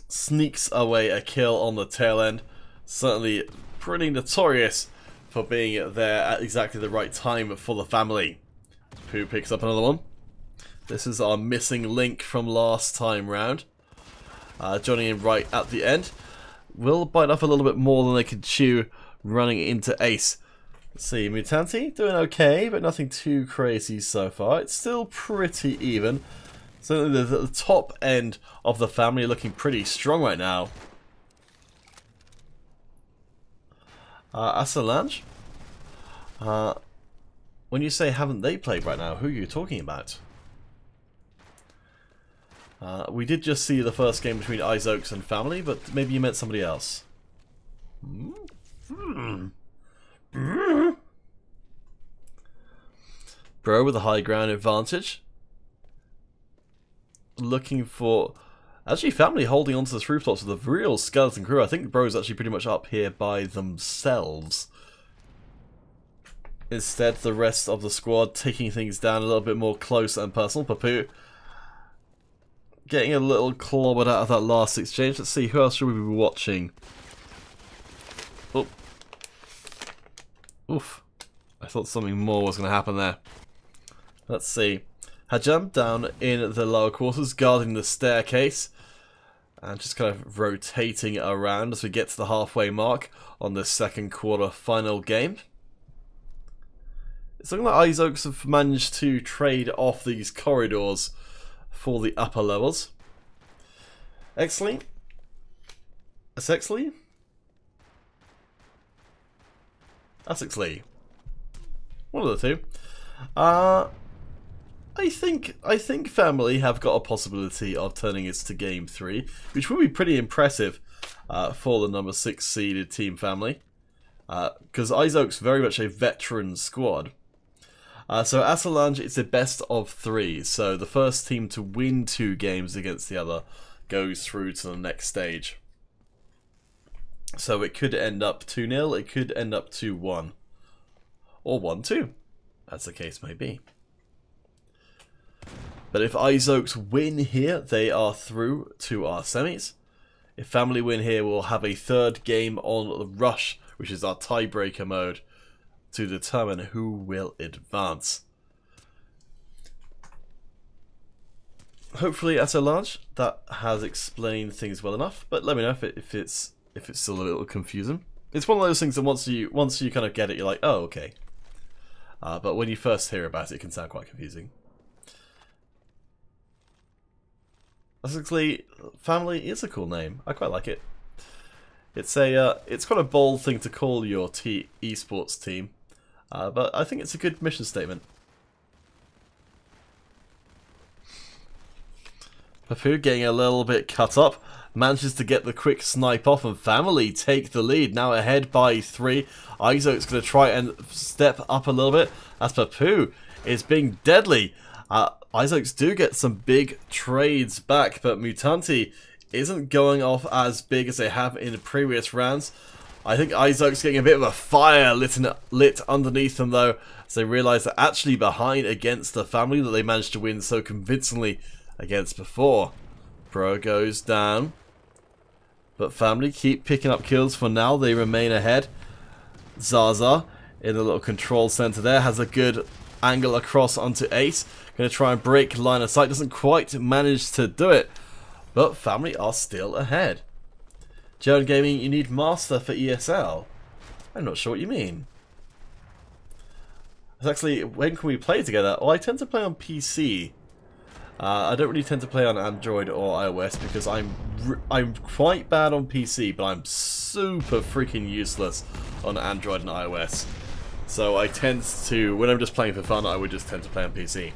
sneaks away a kill on the tail end. Certainly pretty notorious for being there at exactly the right time for the family. Who picks up another one. This is our missing link from last time round. Johnny in right at the end. Will bite off a little bit more than they can chew running into Ace. Let's see, Mutanti doing okay, but nothing too crazy so far. It's still pretty even. Certainly the top end of the family looking pretty strong right now. Asalange? When you say haven't they played right now, who are you talking about? We did just see the first game between iOS and family, but maybe you meant somebody else. Bro with a high ground advantage. Looking for... Actually, family holding onto this rooftops with a real skeleton crew. I think Bro's actually pretty much up here by themselves. Instead, the rest of the squad taking things down a little bit more close and personal. Papu getting a little clobbered out of that last exchange. Let's see, who else should we be watching? Oh. Oof. I thought something more was going to happen there. Let's see. Hajam down in the lower quarters, guarding the staircase. And just kind of rotating around as we get to the halfway mark on the second quarter final game. It's looking like iOS have managed to trade off these corridors for the upper levels. Exley? Essexley? Essexley. One of the two. I think family have got a possibility of turning it to game 3, which would be pretty impressive for the number 6 seeded team family. Because iOS very much a veteran squad. So Asalange, it's a best of 3, so the first team to win 2 games against the other goes through to the next stage. So it could end up 2-0, it could end up 2-1, or 1-2, as the case may be. But if iOS win here, they are through to our semis. If family win here, we'll have a third game on the Rush, which is our tiebreaker mode, to determine who will advance. hopefully at a large that has explained things well enough. But let me know if it's still a little confusing. It's one of those things that once you kind of get it, you're like, oh, okay. But when you first hear about it, it can sound quite confusing. Basically, family is a cool name. I quite like it. It's quite a bold thing to call your esports team, but I think it's a good mission statement. Papu getting a little bit cut up, manages to get the quick snipe off, and family take the lead, now ahead by 3. Izo's going to try and step up a little bit as Papu is being deadly. Izo's do get some big trades back, but Mutanti isn't going off as big as they have in the previous rounds. I think Izo's getting a bit of a fire lit underneath them though, as they realise they're actually behind against the family that they managed to win so convincingly against before. Pro goes down, but family keep picking up kills for now. They remain ahead. Zaza in the little control center there has a good angle across onto Ace. Going to try and break line of sight. Doesn't quite manage to do it, but family are still ahead. Joan Gaming, you need master for ESL. I'm not sure what you mean. It's actually, when can we play together? Well, I tend to play on PC. I don't really tend to play on Android or iOS because I'm quite bad on PC, but I'm super freaking useless on Android and iOS. So I tend to, when I'm just playing for fun, I would just tend to play on PC.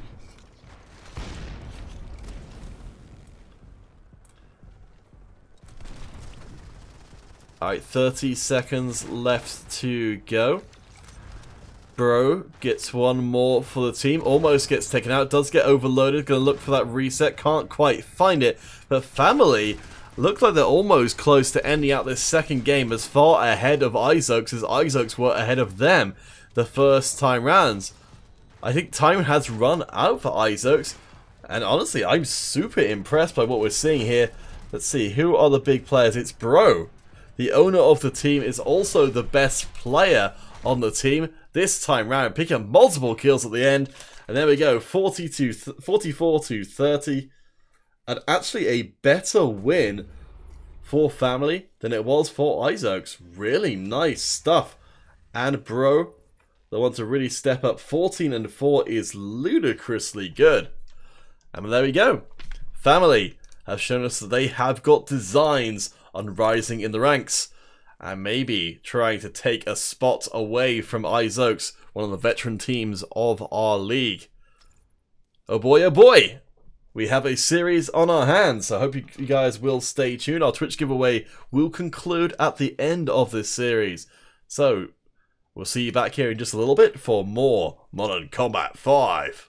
Alright, 30 seconds left to go. Bro gets one more for the team. Almost gets taken out. Does get overloaded. Gonna look for that reset. Can't quite find it. But family look like they're almost close to ending out this second game as far ahead of Izox as Izox were ahead of them the first time rounds. I think time has run out for Izox. And honestly, I'm super impressed by what we're seeing here. Let's see. Who are the big players? It's Bro. The owner of the team is also the best player on the team this time round, picking up multiple kills at the end. And there we go, 44 to 30. And actually a better win for family than it was for Izox. Really nice stuff. And Bro, the one to really step up, 14 and 4 is ludicrously good. And there we go. Family have shown us that they have got designs on rising in the ranks and maybe trying to take a spot away from Izox, one of the veteran teams of our league. Oh boy, we have a series on our hands, so I hope you guys will stay tuned. Our Twitch giveaway will conclude at the end of this series, so we'll see you back here in just a little bit for more Modern Combat 5.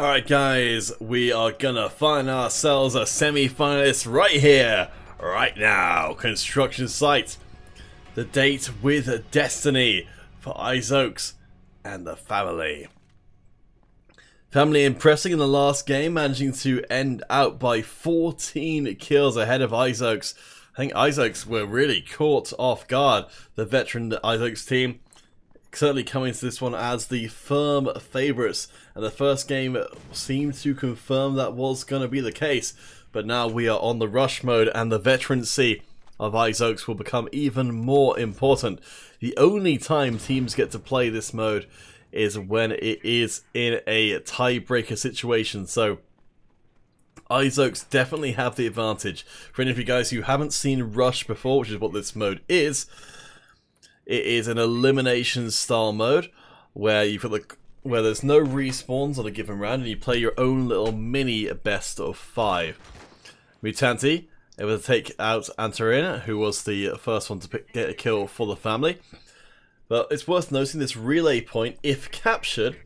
Alright guys, we are gonna find ourselves a semi-finalist right here, right now. Construction site. The date with destiny for Isaacs and the family. Family impressing in the last game, managing to end out by 14 kills ahead of Isaacs. I think Isaacs were really caught off guard. The veteran Isaacs team certainly coming to this one as the firm favourites, and the first game seemed to confirm that was going to be the case. But now we are on the rush mode, and the veterancy of Isaacs will become even more important. The only time teams get to play this mode is when it is in a tiebreaker situation, so Isaacs definitely have the advantage. For any of you guys who haven't seen Rush before, which is what this mode is, it is an elimination style mode where you've got where there's no respawns on a given round, and you play your own little mini best of 5. Mutanti able to take out Antarin, who was the first one to get a kill for the family. But it's worth noting this relay point, if captured,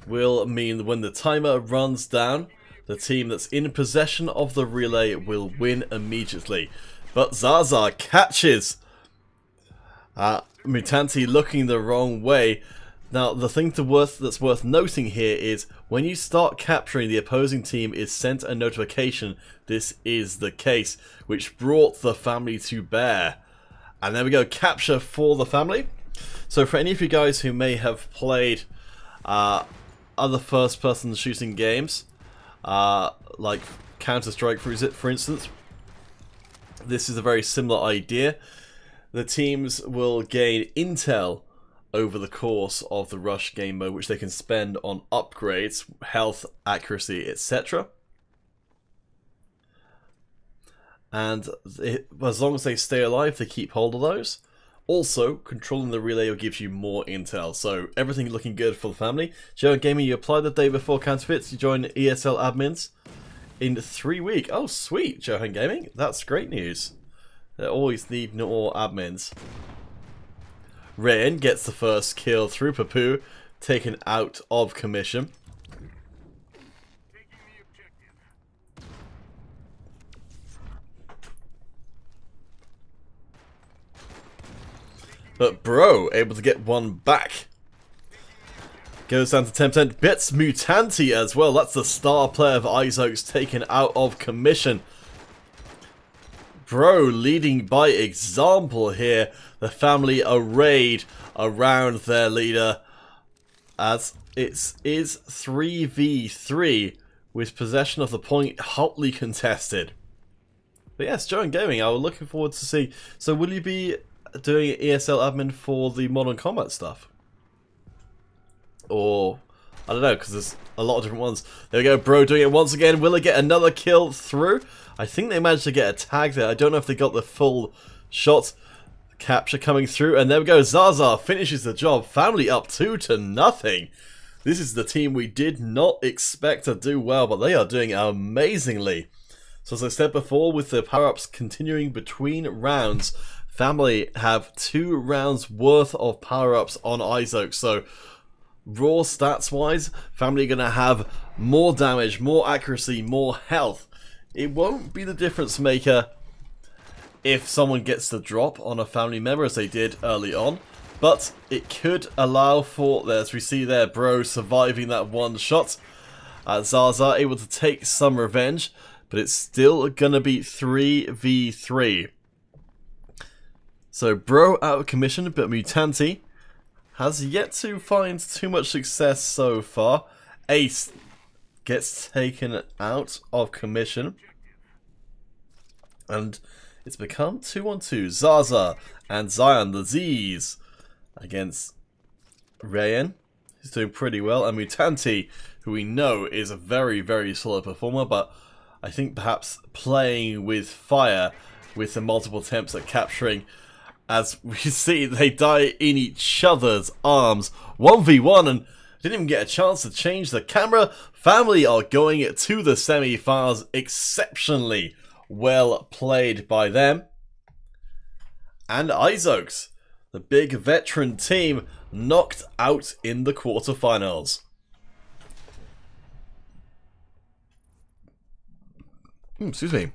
will mean when the timer runs down, the team that's in possession of the relay will win immediately. But Zaza catches Mutanti looking the wrong way. Now, the thing that's worth noting here is when you start capturing, the opposing team is sent a notification this is the case, which brought the family to bear. And there we go, capture for the family. So for any of you guys who may have played other first-person shooting games, like Counter-Strike for instance, this is a very similar idea. The teams will gain intel over the course of the Rush game mode, which they can spend on upgrades, health, accuracy, etc. And as long as they stay alive, they keep hold of those. Also, controlling the relay gives you more intel, so everything looking good for the family. Joe Gaming, you applied the day before counterfeits. You joined ESL admins in 3 weeks. Oh, sweet, Johan Gaming. That's great news. They always need more admins. Rayan gets the first kill through Papu, taken out of commission. But Bro able to get one back. Goes down to 10%. Bits Mutanti as well. That's the star player of Isaacs taken out of commission. Bro leading by example here. The family arrayed around their leader as it is 3v3 with possession of the point hotly contested. But yes, Joe and Gaming, I was looking forward to see. So will you be doing ESL admin for the Modern Combat stuff? Or, I don't know, because there's a lot of different ones. There we go, Bro doing it once again. Will it get another kill through? I think they managed to get a tag there. I don't know if they got the full shot. Capture coming through, and there we go. Zaza finishes the job. Family up 2-0. This is the team we did not expect to do well, but they are doing amazingly. So as I said before, with the power-ups continuing between rounds, family have 2 rounds worth of power-ups on Isaac. So raw stats wise, family are going to have more damage, more accuracy, more health. It won't be the difference maker if someone gets the drop on a family member as they did early on, but it could allow for, as we see there, Bro surviving that one shot. Zaza able to take some revenge, but it's still gonna be 3v3. So Bro out of commission, but Mutanti has yet to find too much success so far. Ace gets taken out of commission, and it's become 2-on-2. Zaza and Zion, the Z's, against Rayan. He's doing pretty well. And Mutanti, who we know is a very, very solid performer, but I think perhaps playing with fire with the multiple attempts at capturing. As we see, they die in each other's arms. 1v1, and didn't even get a chance to change the camera. Family are going to the semi-finals. Exceptionally well played by them. And Isaacs, the big veteran team, knocked out in the quarterfinals. Excuse me.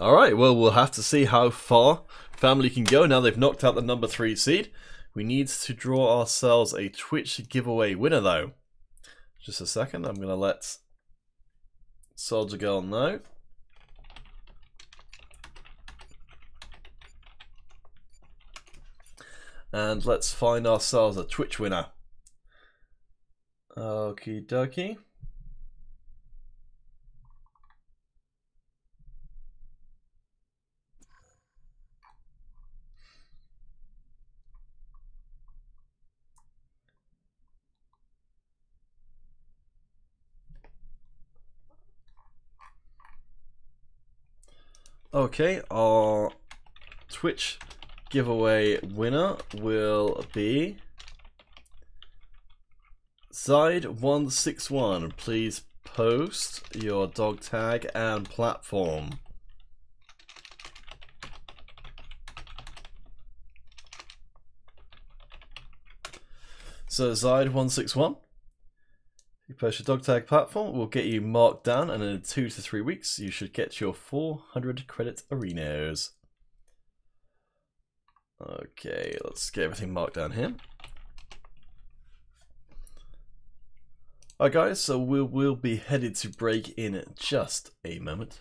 Alright, well, we'll have to see how far family can go now they've knocked out the number 3 seed. We need to draw ourselves a Twitch giveaway winner, though. Just a second, I'm going to let Soldier Girl know. And let's find ourselves a Twitch winner. Okie dokie. Okay, our Twitch giveaway winner will be Zide161. Please post your dog tag and platform. So Zide161, you post your dog tag platform, we'll get you marked down, and in 2 to 3 weeks you should get your 400 credit arenas. Okay, let's get everything marked down here. Alright guys, so we'll be headed to break in just a moment.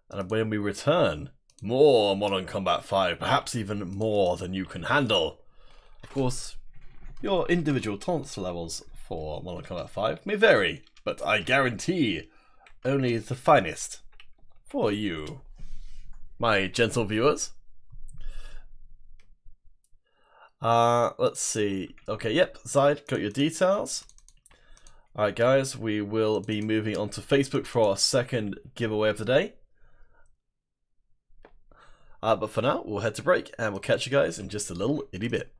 And when we return, more Modern Combat 5, perhaps even more than you can handle. Of course, your individual tolerance levels for Modern Combat 5 may vary, but I guarantee only the finest for you, my gentle viewers. Let's see. Okay, yep, Zide, got your details. Alright guys, we will be moving on to Facebook for our second giveaway of the day. But for now, we'll head to break, and we'll catch you guys in just a little itty bit.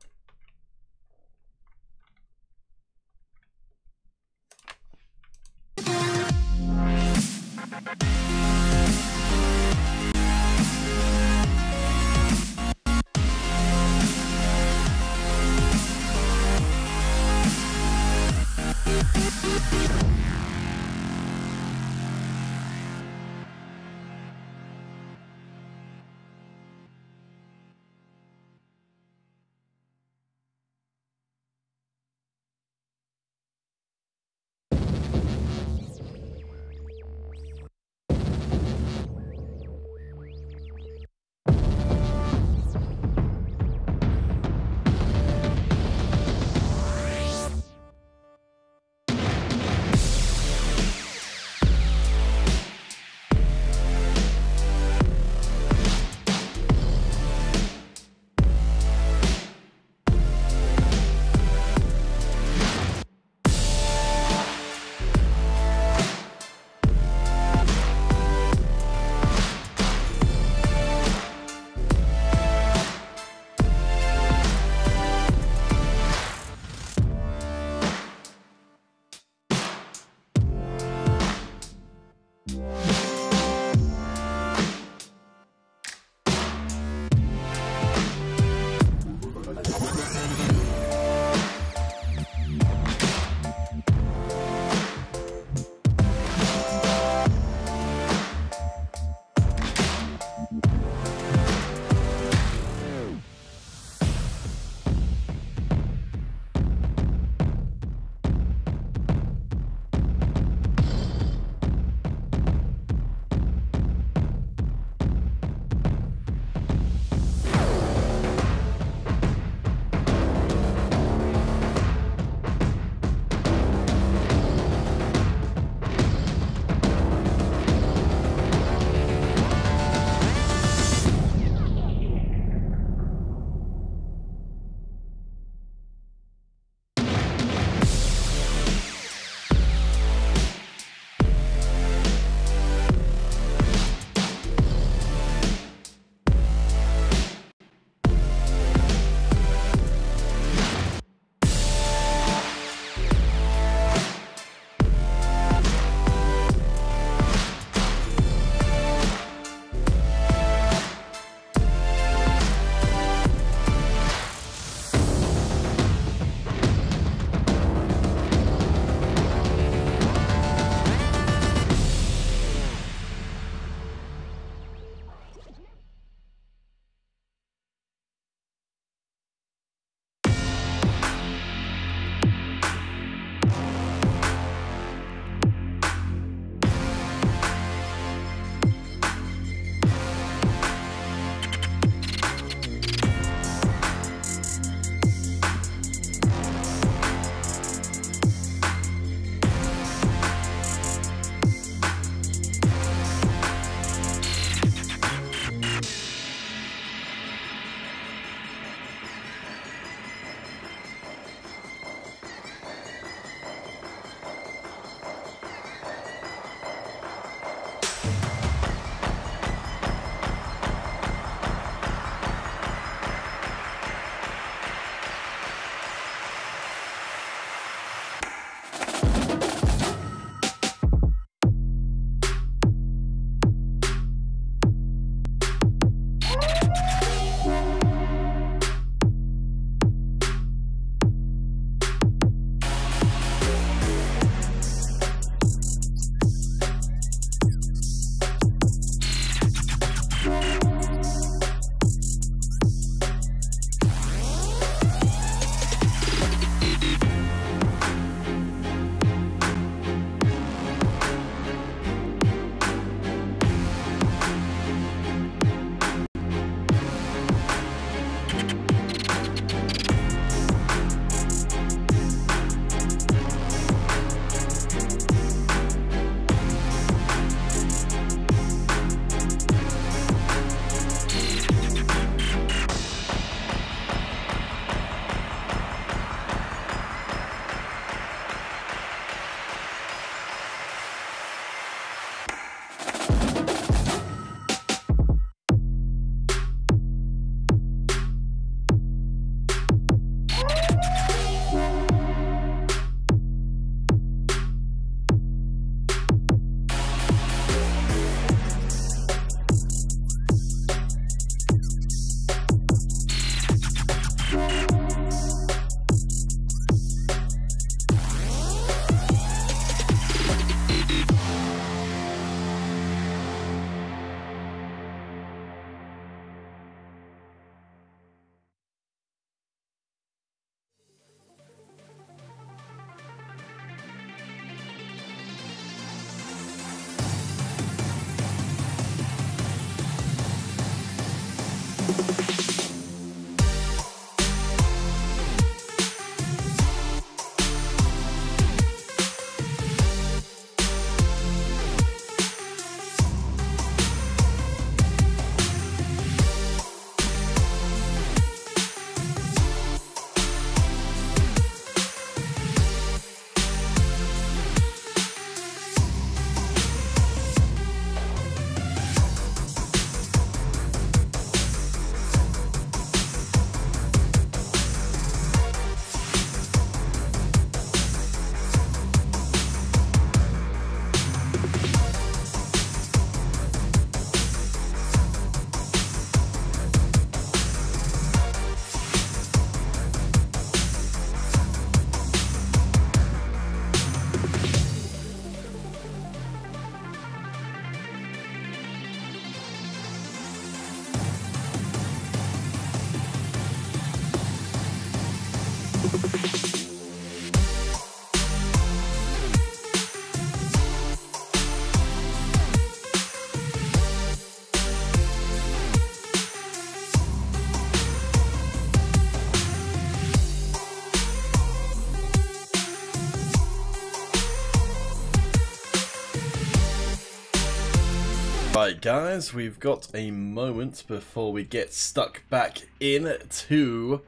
Right guys, we've got a moment before we get stuck back into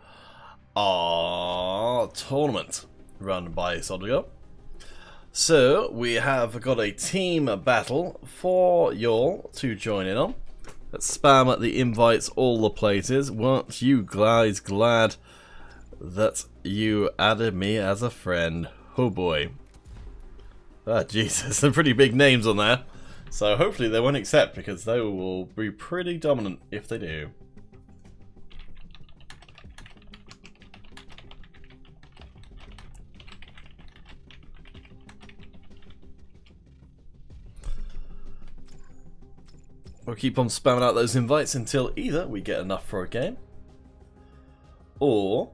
our tournament run by Sodrigo. So we have got a team battle for y'all to join in on. Let's spam the invites all the places. Weren't you guys glad that you added me as a friend? Oh boy. Ah Jesus, some pretty big names on there. So hopefully they won't accept, because they will be pretty dominant if they do. We'll keep on spamming out those invites until either we get enough for a game, or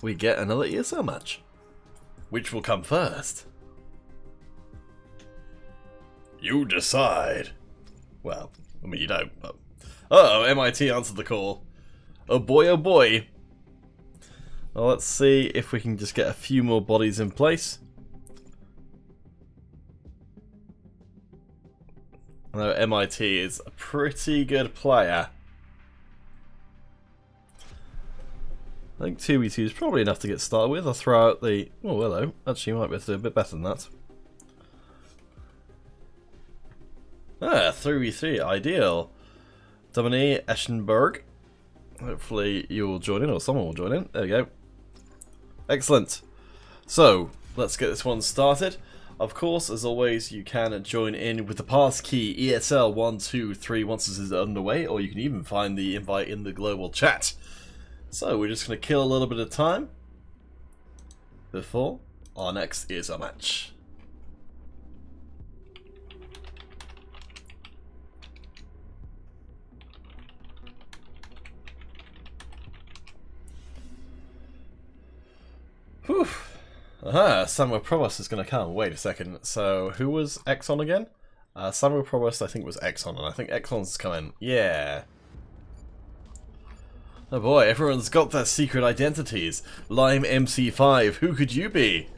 we get another ESL match. Which will come first? You decide. Well, I mean you don't, but... Uh-oh, MIT answered the call. Oh boy, oh boy. Well, let's see if we can just get a few more bodies in place. I know MIT is a pretty good player. I think 2v2 is probably enough to get started with. I'll throw out the... Oh, hello. Actually, you might be able to do a bit better than that. Ah, 3v3. Ideal. Dominique Eschenberg. Hopefully you will join in, or someone will join in. There we go. Excellent. So, let's get this one started. Of course, as always, you can join in with the passkey ESL123 once this is underway, or you can even find the invite in the global chat. So we're just going to kill a little bit of time before our next ESL match. Whew. Aha, Samuel Provost is going to come. Wait a second. So who was Exxon again? Samuel Provost I think was Exxon, and I think Exxon's coming. Yeah. Oh boy, everyone's got their secret identities. Lime MC5, who could you be?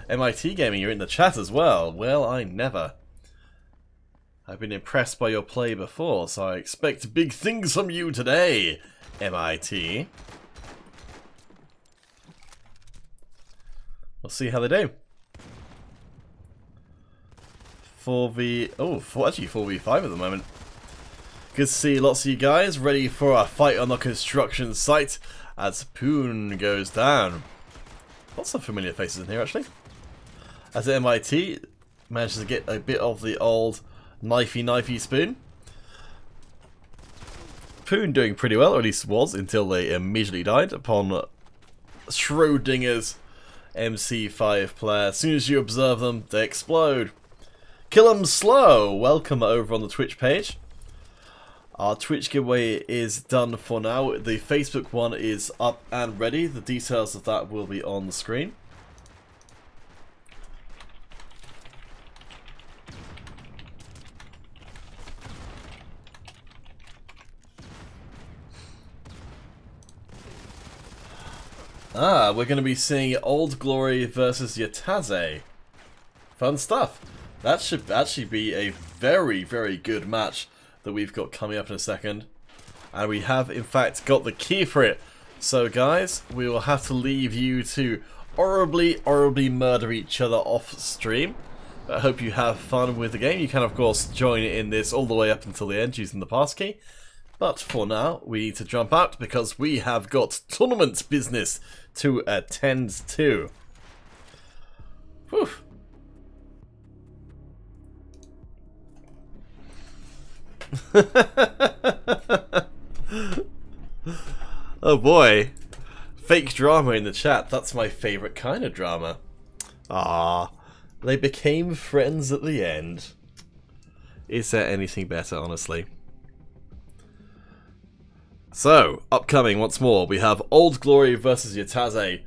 MIT Gaming, you're in the chat as well. Well, I never. I've been impressed by your play before, so I expect big things from you today, MIT. We'll see how they do. 4v5 at the moment. Good to see lots of you guys ready for a fight on the construction site as Poon goes down. Lots of familiar faces in here actually. As MIT manages to get a bit of the old knifey spoon. Poon doing pretty well, or at least was, until they immediately died upon Schrodinger's MC5 player. As soon as you observe them, they explode. Kill 'em slow! Welcome over on the Twitch page. Our Twitch giveaway is done for now. The Facebook one is up and ready. The details of that will be on the screen. We're going to be seeing Old Glory versus Yataze. Fun stuff. That should actually be a very, very good match that we've got coming up in a second. And we have, in fact, got the key for it. So, guys, we will have to leave you to horribly, horribly murder each other off stream. I hope you have fun with the game. You can, of course, join in this all the way up until the end using the passkey. But for now, we need to jump out because we have got tournament business to attend to. Whew. Oh boy. Fake drama in the chat. That's my favourite kind of drama. Ah, they became friends at the end. Is there anything better, honestly? So, upcoming once more, we have Old Glory versus Yataze.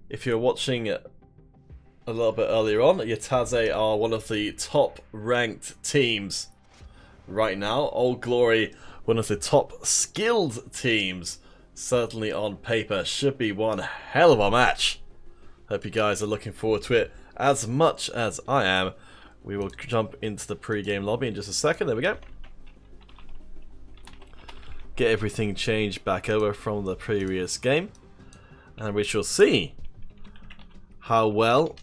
If you're watching a little bit earlier on, Yataze are one of the top ranked teams right now. Old Glory, one of the top skilled teams, certainly on paper. Should be one hell of a match. Hope you guys are looking forward to it as much as I am. We will jump into the pre-game lobby in just a second. There we go. Get everything changed back over from the previous game. And we shall see how well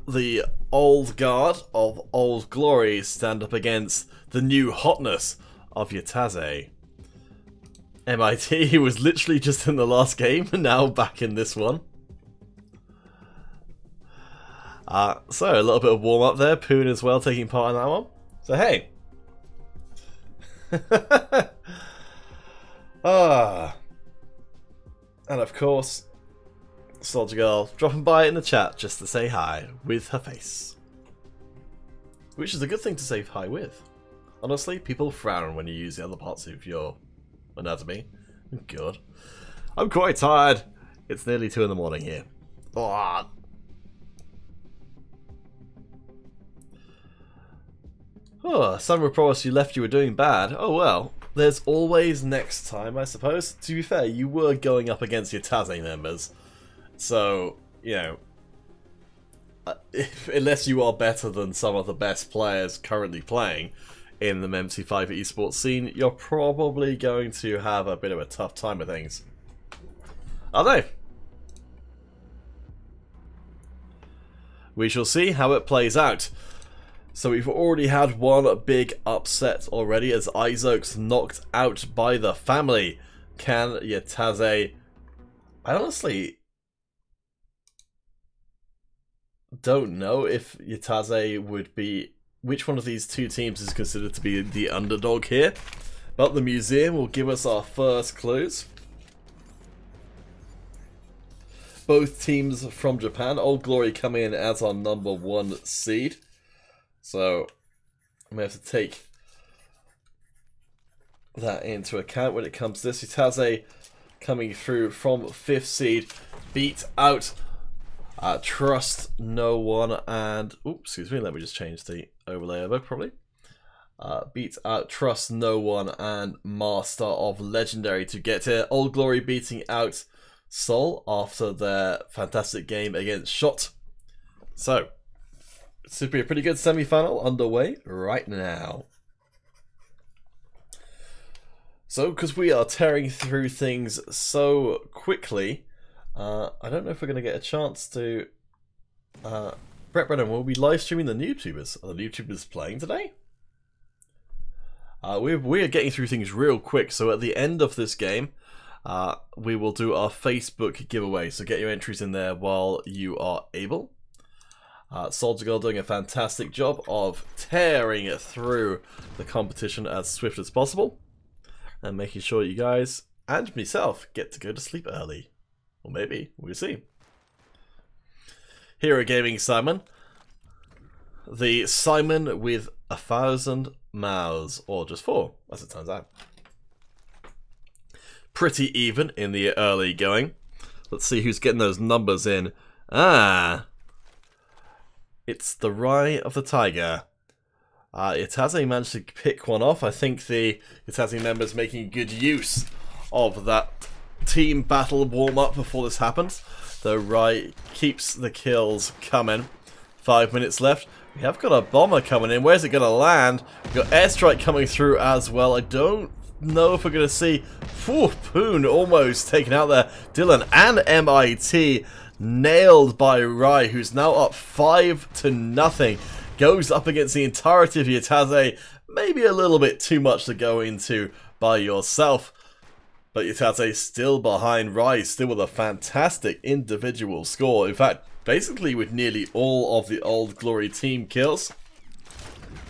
the old guard of Old Glory stand up against the new hotness of Yataze. MIT was literally just in the last game and now back in this one. So a little bit of warm up there. Poon as well taking part in that one. So hey. And of course, Soldier Girl dropping by in the chat just to say hi with her face. Which is a good thing to say hi with. Honestly, people frown when you use the other parts of your anatomy. Good. I'm quite tired. It's nearly 2 in the morning here. Oh. Oh, some reports you left you were doing bad. Oh well, there's always next time, I suppose. To be fair, you were going up against your Yataze members. So, you know, unless you are better than some of the best players currently playing in the MC5 esports scene, you're probably going to have a bit of a tough time with things. Are they? We shall see how it plays out. So we've already had one big upset already as Isaac's knocked out by the family. Can Yataze... I honestly don't know if Yataze would be... Which one of these two teams is considered to be the underdog here? But the museum will give us our first clues. Both teams from Japan. Old Glory coming in as our #1 seed. So, I'm going to have to take that into account when it comes to this. Yataze coming through from 5th seed, beat out Trust No One and... Oops, excuse me, let me just change the overlay over, probably. Beat out Trust No One and Master of Legendary to get here. Old Glory beating out Sol after their fantastic game against Shot. So... This should be a pretty good semi-final underway right now. So, because we are tearing through things so quickly, I don't know if we're going to get a chance to... Brett Brennan, will we be live streaming the NoobTubers? Are the NoobTubers playing today? We are getting through things real quick, so at the end of this game, we will do our Facebook giveaway. So get your entries in there while you are able. Soldier Girl doing a fantastic job of tearing it through the competition as swift as possible. And making sure you guys, and myself, get to go to sleep early. Or maybe, we'll see. Hero Gaming Simon. The Simon with 1,000 mouths. Or just 4, as it turns out. Pretty even in the early going. Let's see who's getting those numbers in. It's the Rye of the Tiger. Yataze managed to pick one off. I think the Yataze members making good use of that team battle warm-up before this happens. The Rye keeps the kills coming. 5 minutes left. We have got a bomber coming in. Where's it going to land? We've got airstrike coming through as well. I don't know if we're going to see... Poon almost taken out there. Dylan and MIT... nailed by Rai, who's now up 5-0. Goes up against the entirety of Yataze. Maybe a little bit too much to go into by yourself. But Yataze still behind Rai, still with a fantastic individual score. In fact, basically with nearly all of the Old Glory team kills.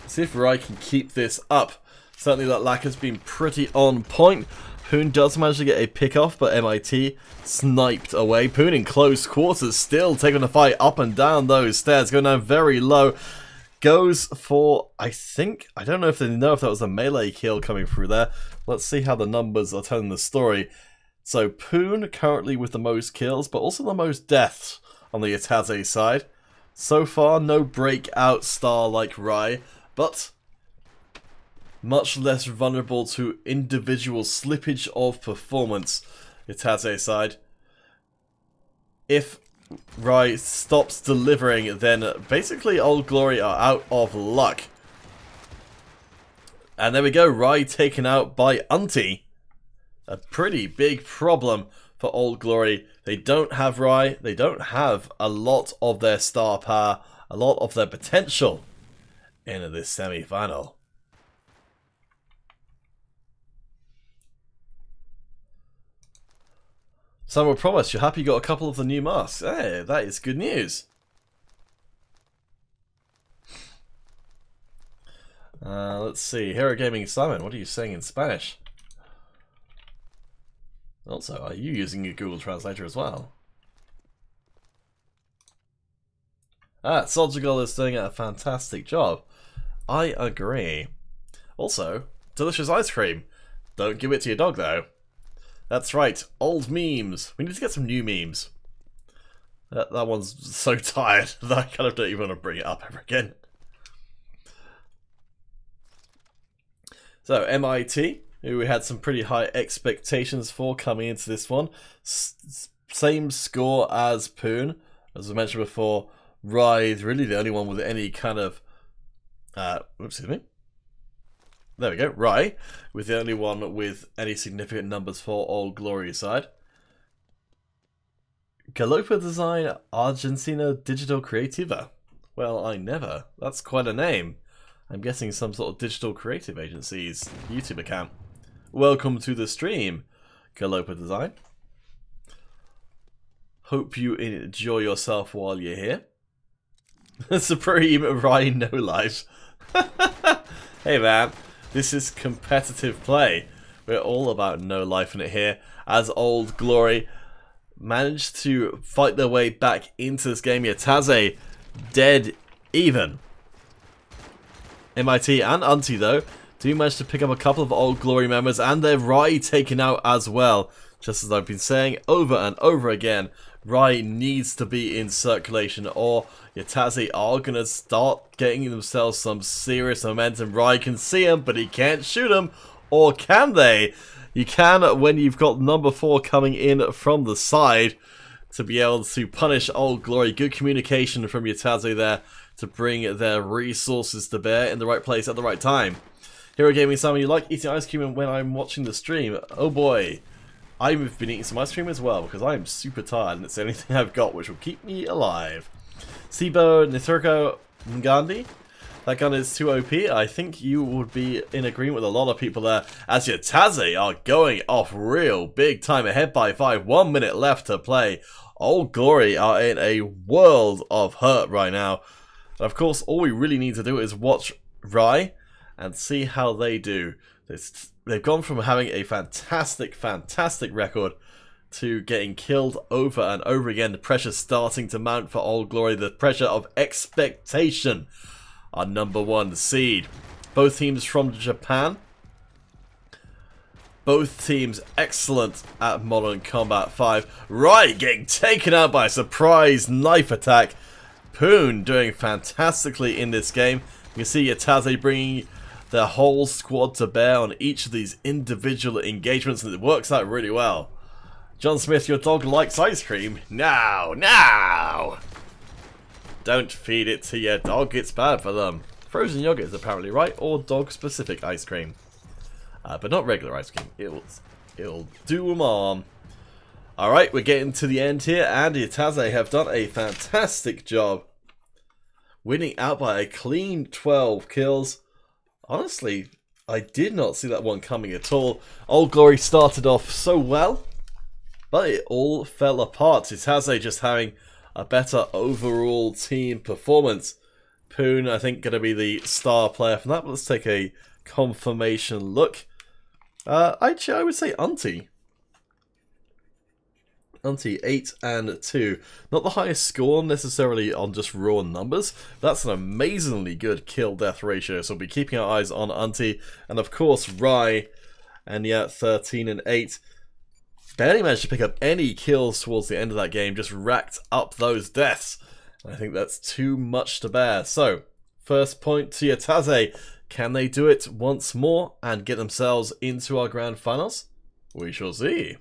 See if Rai can keep this up. Certainly that lack has been pretty on point. Poon does manage to get a pick off, but MIT sniped away. Poon in close quarters, still taking the fight up and down those stairs, going down very low. goes for, I don't know if they know if that was a melee kill coming through there. Let's see how the numbers are telling the story. So Poon currently with the most kills, but also the most deaths on the Yataze side. So far, no breakout star like Rai, but much less vulnerable to individual slippage of performance. Yataze side. If Rai stops delivering, then basically Old Glory are out of luck. And there we go, Rai taken out by Auntie. A pretty big problem for Old Glory. They don't have Rai, they don't have a lot of their star power, a lot of their potential in this semi-final. Someone promised, you're happy you got a couple of the new masks. Hey, that is good news. Let's see. Hero Gaming Simon, what are you saying in Spanish? Also, are you using your Google Translator as well? Soldier is doing a fantastic job. I agree. Also, delicious ice cream. Don't give it to your dog though. That's right, old memes. We need to get some new memes. That one's so tired that I kind of don't even want to bring it up ever again. So, MIT, who we had some pretty high expectations for coming into this one. Same score as Poon. As I mentioned before, Rai is really the only one with any kind of... excuse me. There we go, Rai, with the only one with any significant numbers for Old Glory side. Galopa Design Argentina Digital Creativa. Well, I never. That's quite a name. I'm guessing some sort of digital creative agency's YouTube account. Welcome to the stream, Galopa Design. Hope you enjoy yourself while you're here. Supreme Rai No Lives. Hey man. This is competitive play. We're all about no life in it here. As Old Glory managed to fight their way back into this game. Yataze dead even. MIT and Auntie though do manage to pick up a couple of Old Glory members, and their Rai taken out as well. Just as I've been saying over and over again, Rai needs to be in circulation or Yataze are going to start getting themselves some serious momentum. Rai can see him, but he can't shoot him. Or can they? You can when you've got number 4 coming in from the side to be able to punish Old Glory. Good communication from Yataze there to bring their resources to bear in the right place at the right time. Hero Gaming Simon, you like eating ice cream when I'm watching the stream? Oh boy. I've been eating some ice cream as well because I'm super tired and it's the only thing I've got which will keep me alive. Sibo Niturko Ngandi, that gun is too OP. I think you would be in agreement with a lot of people there, as Yataze are going off real big time, ahead by 5, 1 minute left to play. Old Glory are in a world of hurt right now. And of course, all we really need to do is watch Rai and see how they do. They've gone from having a fantastic record to getting killed over and over again. The pressure starting to mount for Old Glory. The pressure of expectation. Our number 1 seed. Both teams from Japan. Both teams excellent at Modern Combat 5. Rai getting taken out by a surprise knife attack. Poon doing fantastically in this game. You can see Yataze bringing their whole squad to bear on each of these individual engagements, and it works out really well. John Smith, your dog likes ice cream. No! Don't feed it to your dog, it's bad for them. Frozen yogurt is apparently right, or dog-specific ice cream. But not regular ice cream. It'll do them on. Alright, we're getting to the end here, and Yataze have done a fantastic job. Winning out by a clean 12 kills. Honestly, I did not see that one coming at all. Old Glory started off so well, but it all fell apart. Yataze just having a better overall team performance. Poon, I think, going to be the star player from that. But let's take a confirmation look. Actually, I would say Auntie. Auntie 8 and 2. Not the highest score necessarily on just raw numbers. That's an amazingly good kill-death ratio. So we'll be keeping our eyes on Auntie. And of course, Rye. And yeah, 13 and 8. Barely managed to pick up any kills towards the end of that game. Just racked up those deaths. And I think that's too much to bear. So, first point to Yataze. Can they do it once more and get themselves into our grand finals? We shall see.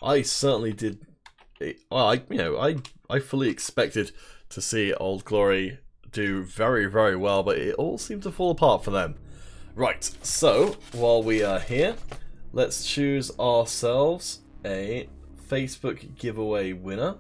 I certainly did. Well, I fully expected to see Old Glory do very, very well, but it all seemed to fall apart for them. Right, so while we are here, let's choose ourselves a Facebook giveaway winner.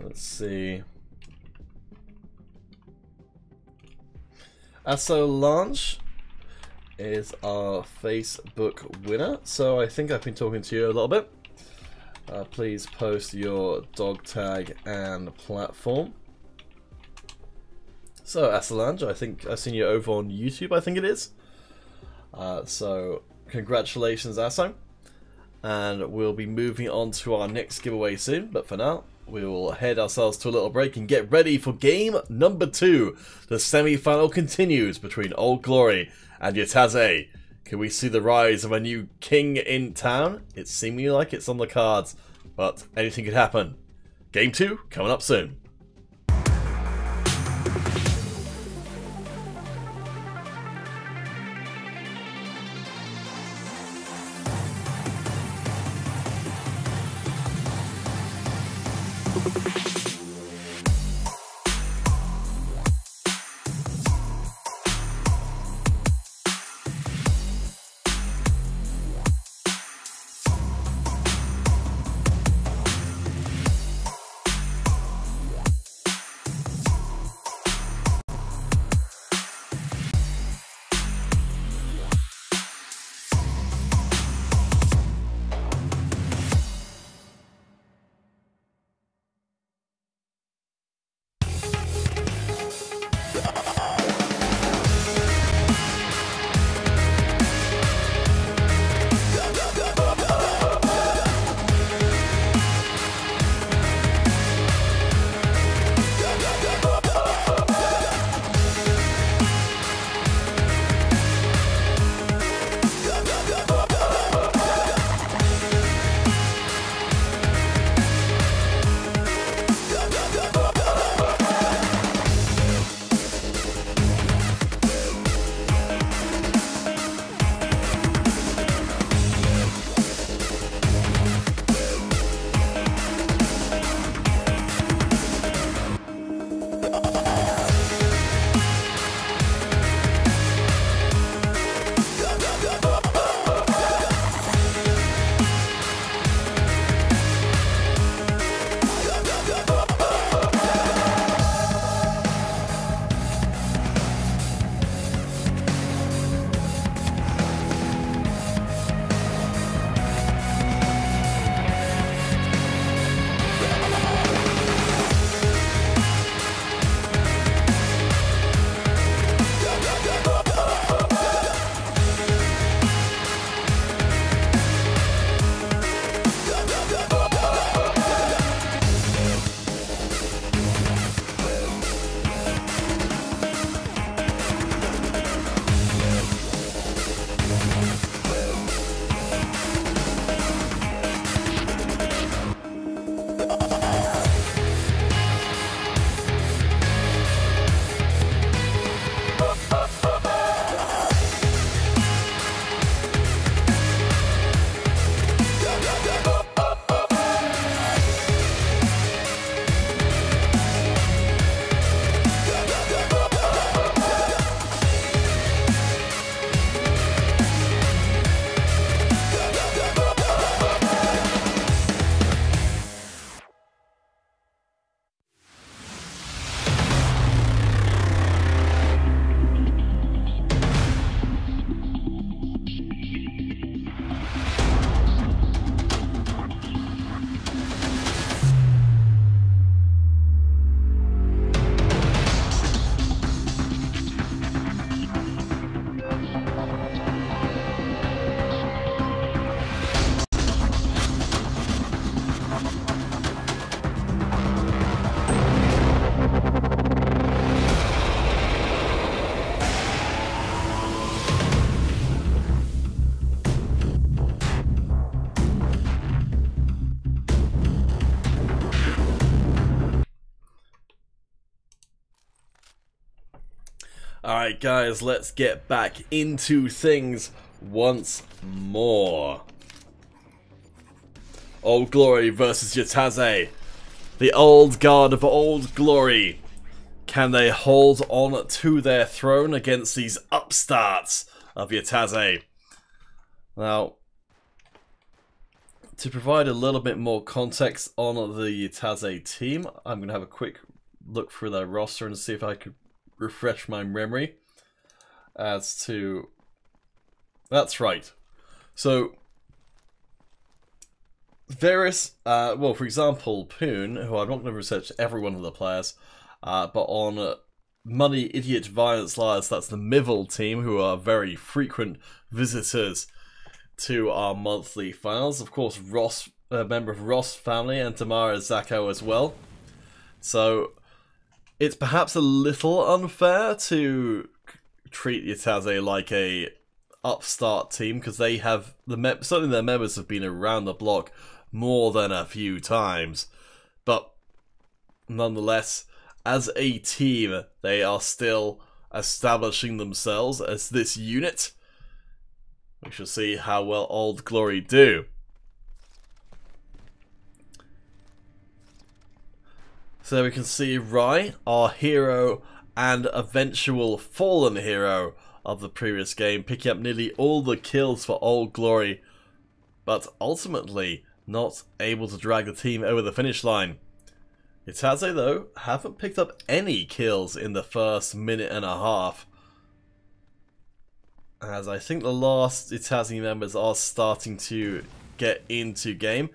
Let's see. Solange is our Facebook winner. So I think I've been talking to you a little bit. Please post your dog tag and platform. So Solange, I think I've seen you over on YouTube, I think it is. So congratulations, Asso. And we'll be moving on to our next giveaway soon. But for now, we will head ourselves to a little break and get ready for game number 2. The semi-final continues between Old Glory and Yataze. Can we see the rise of a new king in town? It's seemingly like it's on the cards, but anything could happen. Game 2 coming up soon. Alright guys, let's get back into things once more. Old Glory versus Yataze. The old guard of Old Glory. Can they hold on to their throne against these upstarts of Yataze? Now, to provide a little bit more context on the Yataze team, I'm going to have a quick look through their roster and see if I could refresh my memory as to... That's right. So, various, well, for example, Poon, who I'm not going to research every one of the players, but on Money, Idiot, Violence, Liars, that's the Mivel team, who are very frequent visitors to our monthly finals. Of course, Ross, a member of Ross family, and Tamara Zako as well. So, it's perhaps a little unfair to treat Yataze like a upstart team, because they have, certainly their members have been around the block more than a few times. But, nonetheless, as a team, they are still establishing themselves as this unit. We shall see how well Old Glory do. So we can see Rai, our hero and eventual fallen hero of the previous game, picking up nearly all the kills for Old Glory, but ultimately not able to drag the team over the finish line. Yataze, though, haven't picked up any kills in the first minute and a half, as I think the last Yataze members are starting to get into game.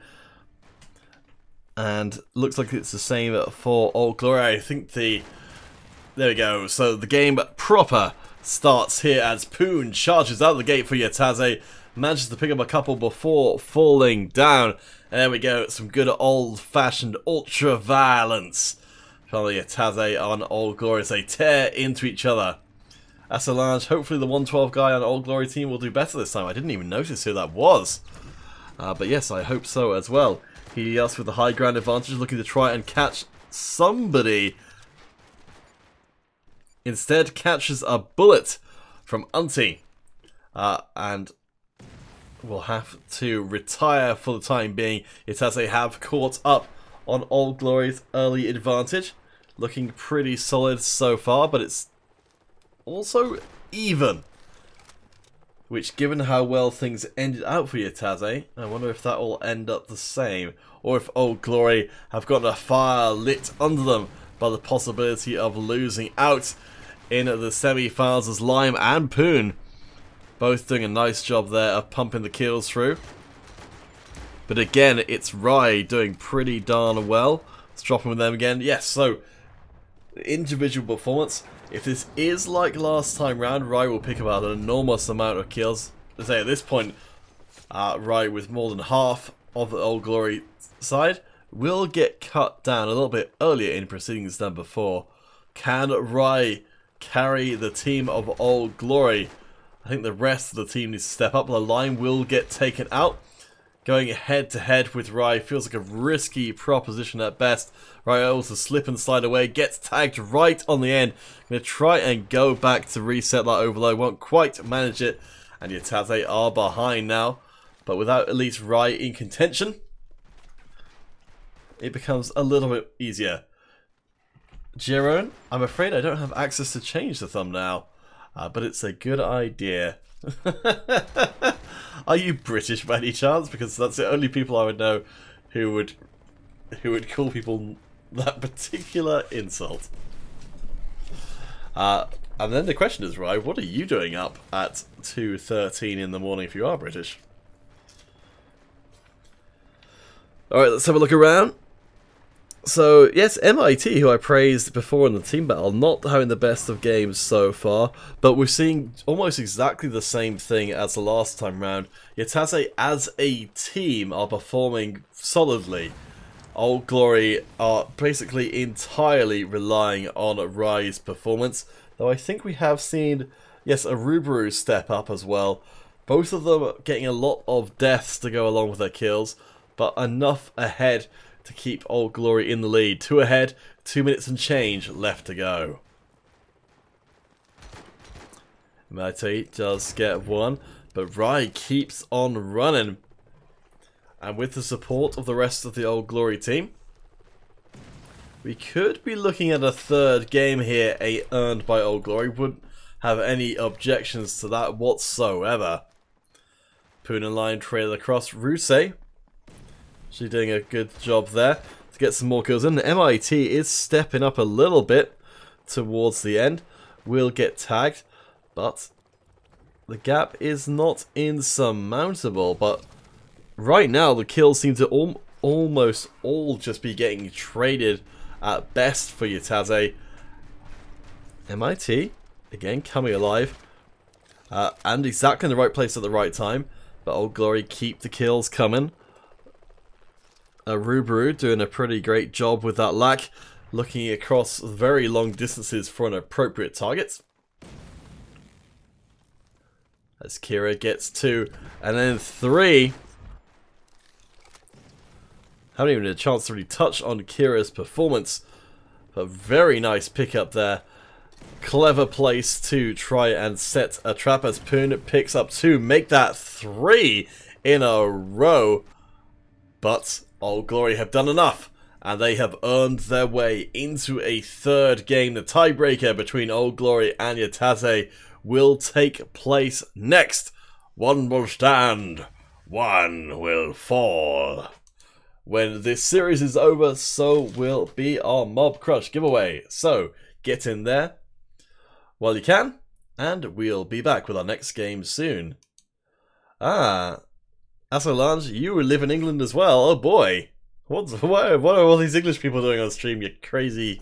And looks like it's the same for Old Glory. I think there we go. So the game proper starts here as Poon charges out the gate for Yataze. Manages to pick up a couple before falling down. And there we go. Some good old-fashioned ultra violence from Yataze on Old Glory as they tear into each other. Assalange, hopefully the 112 guy on Old Glory team will do better this time. I didn't even notice who that was. But yes, I hope so as well. He with the high ground advantage, looking to try and catch somebody. Instead, catches a bullet from Unti. And will have to retire for the time being. It's as they have caught up on Old Glory's early advantage. Looking pretty solid so far, but it's also even. Which, given how well things ended out for Yataze, I wonder if that will end up the same. Or if Old Glory have got a fire lit under them by the possibility of losing out in the semi-finals, as Lime and Poon both doing a nice job there of pumping the kills through. But again, it's Rai doing pretty darn well. Let's drop him with them again. Yes, so individual performance. If this is like last time round, Rai will pick up an enormous amount of kills. Let's say at this point, Rai with more than half of the Old Glory side will get cut down a little bit earlier in proceedings than before. Can Rai carry the team of Old Glory? I think the rest of the team needs to step up. The line will get taken out. Going head to head with Rai feels like a risky proposition at best. Rai able to slip and slide away, gets tagged right on the end. Going to try and go back to reset that overload, won't quite manage it. And Yataze are behind now. But without at least Rai in contention, it becomes a little bit easier. Jiron, I'm afraid I don't have access to change the thumbnail. But it's a good idea. Are you British by any chance? Because that's the only people I would know who would call people that particular insult. And then the question is, right, what are you doing up at 2:13 in the morning if you are British? Alright, let's have a look around. So, yes, MIT, who I praised before in the team battle, not having the best of games so far, but we're seeing almost exactly the same thing as the last time round. Yataze, as a team, are performing solidly. Old Glory are basically entirely relying on Rai's performance, though I think we have seen, yes, a Rubaru step up as well. Both of them getting a lot of deaths to go along with their kills, but enough ahead to keep Old Glory in the lead. 2 ahead, 2 minutes and change left to go. MIT does get one, but Rai keeps on running. And with the support of the rest of the Old Glory team, we could be looking at a third game here, earned by Old Glory. Wouldn't have any objections to that whatsoever. Poon and Lion trail across. Rusei, she's doing a good job there to get some more kills in. The MIT is stepping up a little bit towards the end. Will get tagged, but the gap is not insurmountable. But right now the kills seem to almost all just be getting traded at best for Yataze. MIT again coming alive, and exactly in the right place at the right time. But Old Glory keep the kills coming. Rubaru doing a pretty great job with that lack, looking across very long distances for an appropriate target. As Kira gets 2 and then 3. Haven't even had a chance to really touch on Kira's performance, but very nice pickup there. Clever place to try and set a trap as Poon picks up 2, make that 3 in a row. But Old Glory have done enough, and they have earned their way into a third game. The tiebreaker between Old Glory and Yataze will take place next. One will stand, one will fall. When this series is over, so will be our Mob Crush giveaway. So get in there while you can, and we'll be back with our next game soon. Asolange, you live in England as well. Oh boy. What are all these English people doing on stream, you crazy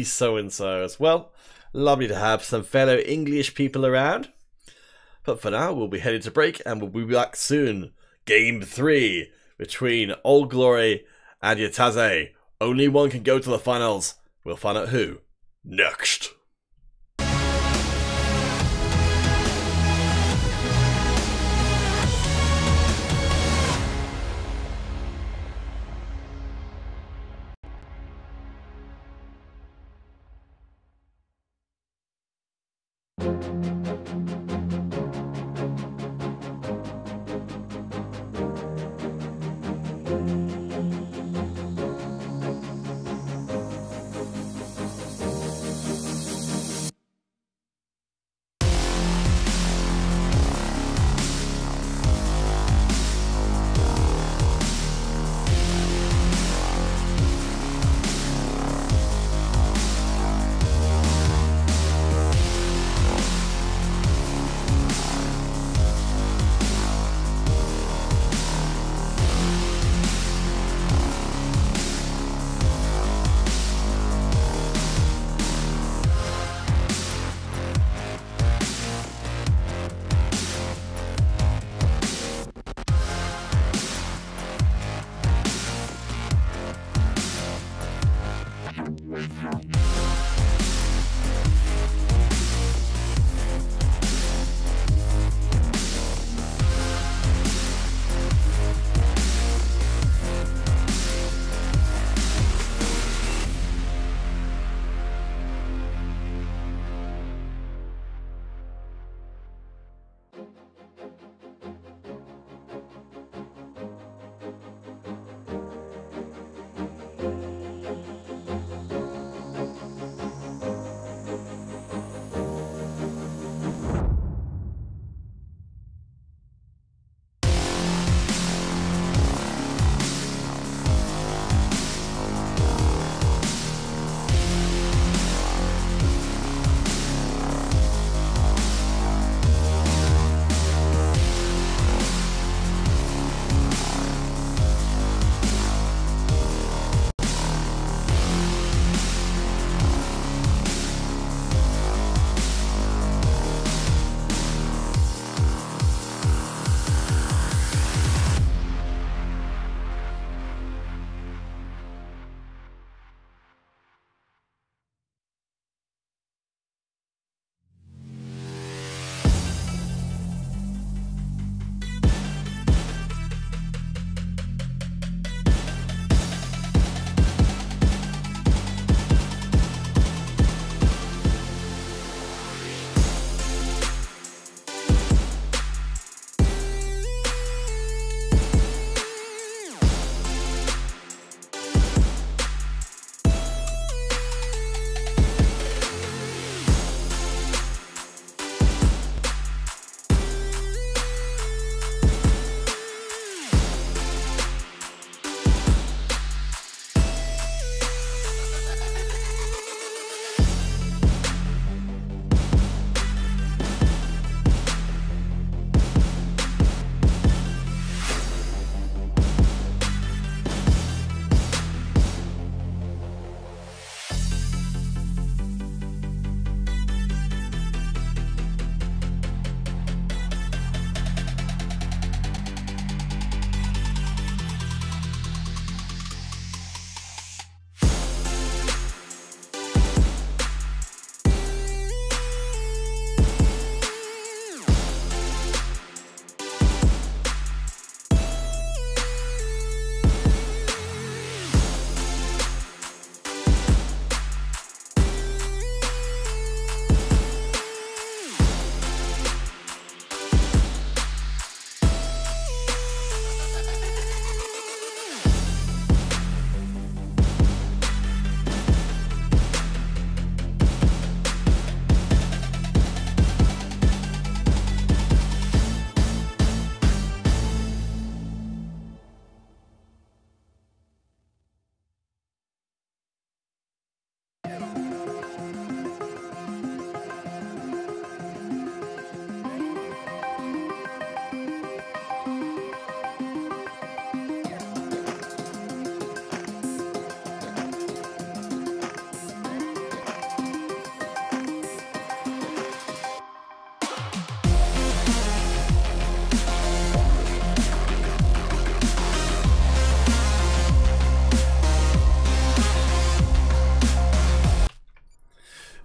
so-and-sos? Well, lovely to have some fellow English people around. But for now, we'll be headed to break, and we'll be back soon. Game 3 between Old Glory and Yataze. Only one can go to the finals. We'll find out who next.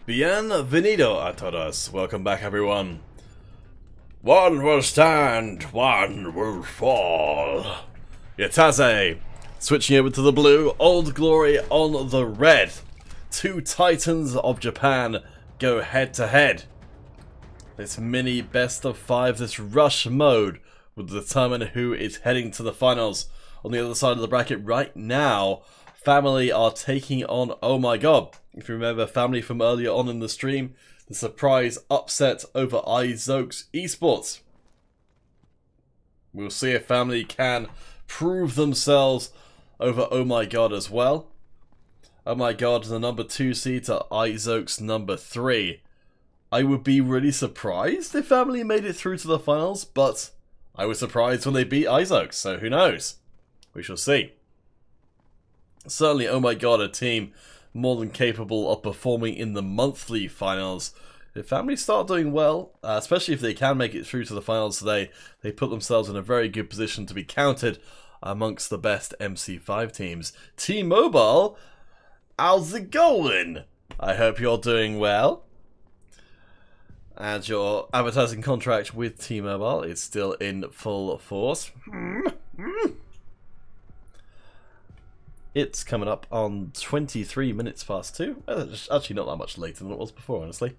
Bienvenido a todos. Welcome back, everyone. One will stand, one will fall. Yataze switching over to the blue, Old Glory on the red. Two titans of Japan go head to head. This mini best of 5, this rush mode, will determine who is heading to the finals. On the other side of the bracket right now, Family are taking on Oh My God. If you remember Family from earlier on in the stream, the surprise upset over iZoke's Esports. We'll see if Family can prove themselves over Oh My God as well. Oh My God, the number 2 seed to iZoke's number 3. I would be really surprised if Family made it through to the finals, but I was surprised when they beat iZoke, so who knows? We shall see. Certainly, Oh My God, a team more than capable of performing in the monthly finals. If Family start doing well, especially if they can make it through to the finals today, they put themselves in a very good position to be counted amongst the best MC5 teams. T-Mobile, how's it going? I hope you're doing well. And your advertising contract with T-Mobile is still in full force. It's coming up on 23 minutes past 2. It's actually not that much later than it was before, honestly.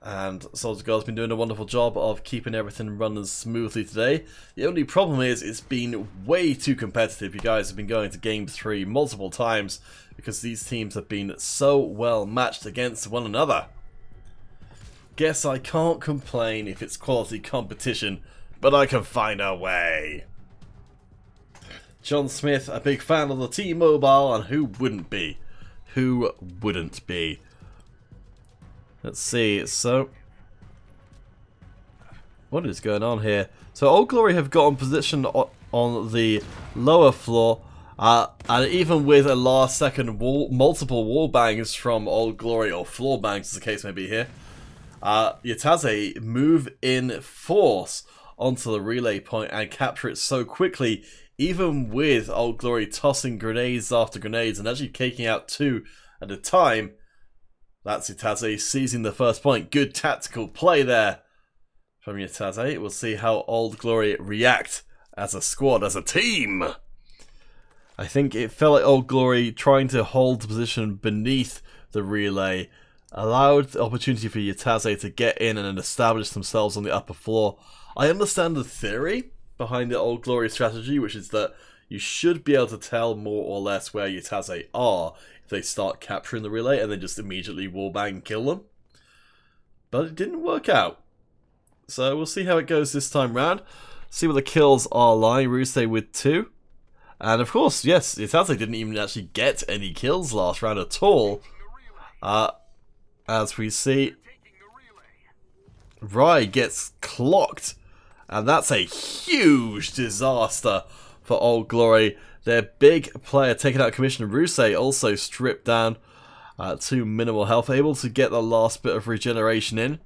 And Soldier Girl's been doing a wonderful job of keeping everything running smoothly today. The only problem is it's been way too competitive. You guys have been going to Game 3 multiple times because these teams have been so well matched against one another. Guess I can't complain if it's quality competition, but I can find a way. John Smith, a big fan of the T-Mobile, and who wouldn't be? Who wouldn't be? Let's see, so what is going on here? So Old Glory have gotten position on the lower floor, and even with a last second multiple wall bangs from Old Glory, or floor bangs as the case may be here, Yataze move in force onto the relay point and capture it so quickly, even with Old Glory tossing grenades after grenades and actually taking out 2 at a time. That's Yataze seizing the first point. Good tactical play there from Yataze. We'll see how Old Glory react as a squad, as a team. I think it felt like Old Glory trying to hold the position beneath the relay allowed the opportunity for Yataze to get in and establish themselves on the upper floor. I understand the theory behind the Old Glory strategy, which is that you should be able to tell more or less where Yataze are if they start capturing the relay and then just immediately wallbang and kill them. But it didn't work out. So we'll see how it goes this time round. See what the kills are lying. Ruse with 2. And of course, yes, Yataze didn't even actually get any kills last round at all. As we see, Rai gets clocked. And that's a huge disaster for Old Glory. Their big player taken out of commission. Ruse also stripped down to minimal health, able to get the last bit of regeneration in.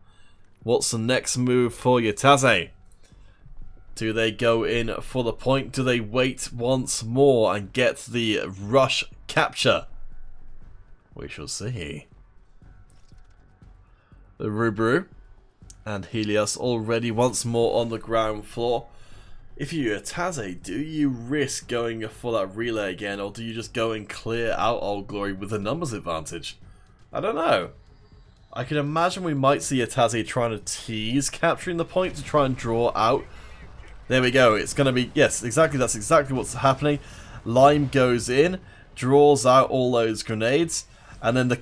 What's the next move for Yataze? Do they go in for the point? Do they wait once more and get the rush capture? We shall see. The Rubru and Helios already once more on the ground floor. If you're Yataze, do you risk going for that relay again, or do you just go and clear out Old Glory with a numbers advantage? I don't know. I can imagine we might see Yataze trying to tease capturing the point to try and draw out. There we go, it's going to be, yes, exactly, that's exactly what's happening. Lime goes in, draws out all those grenades, and then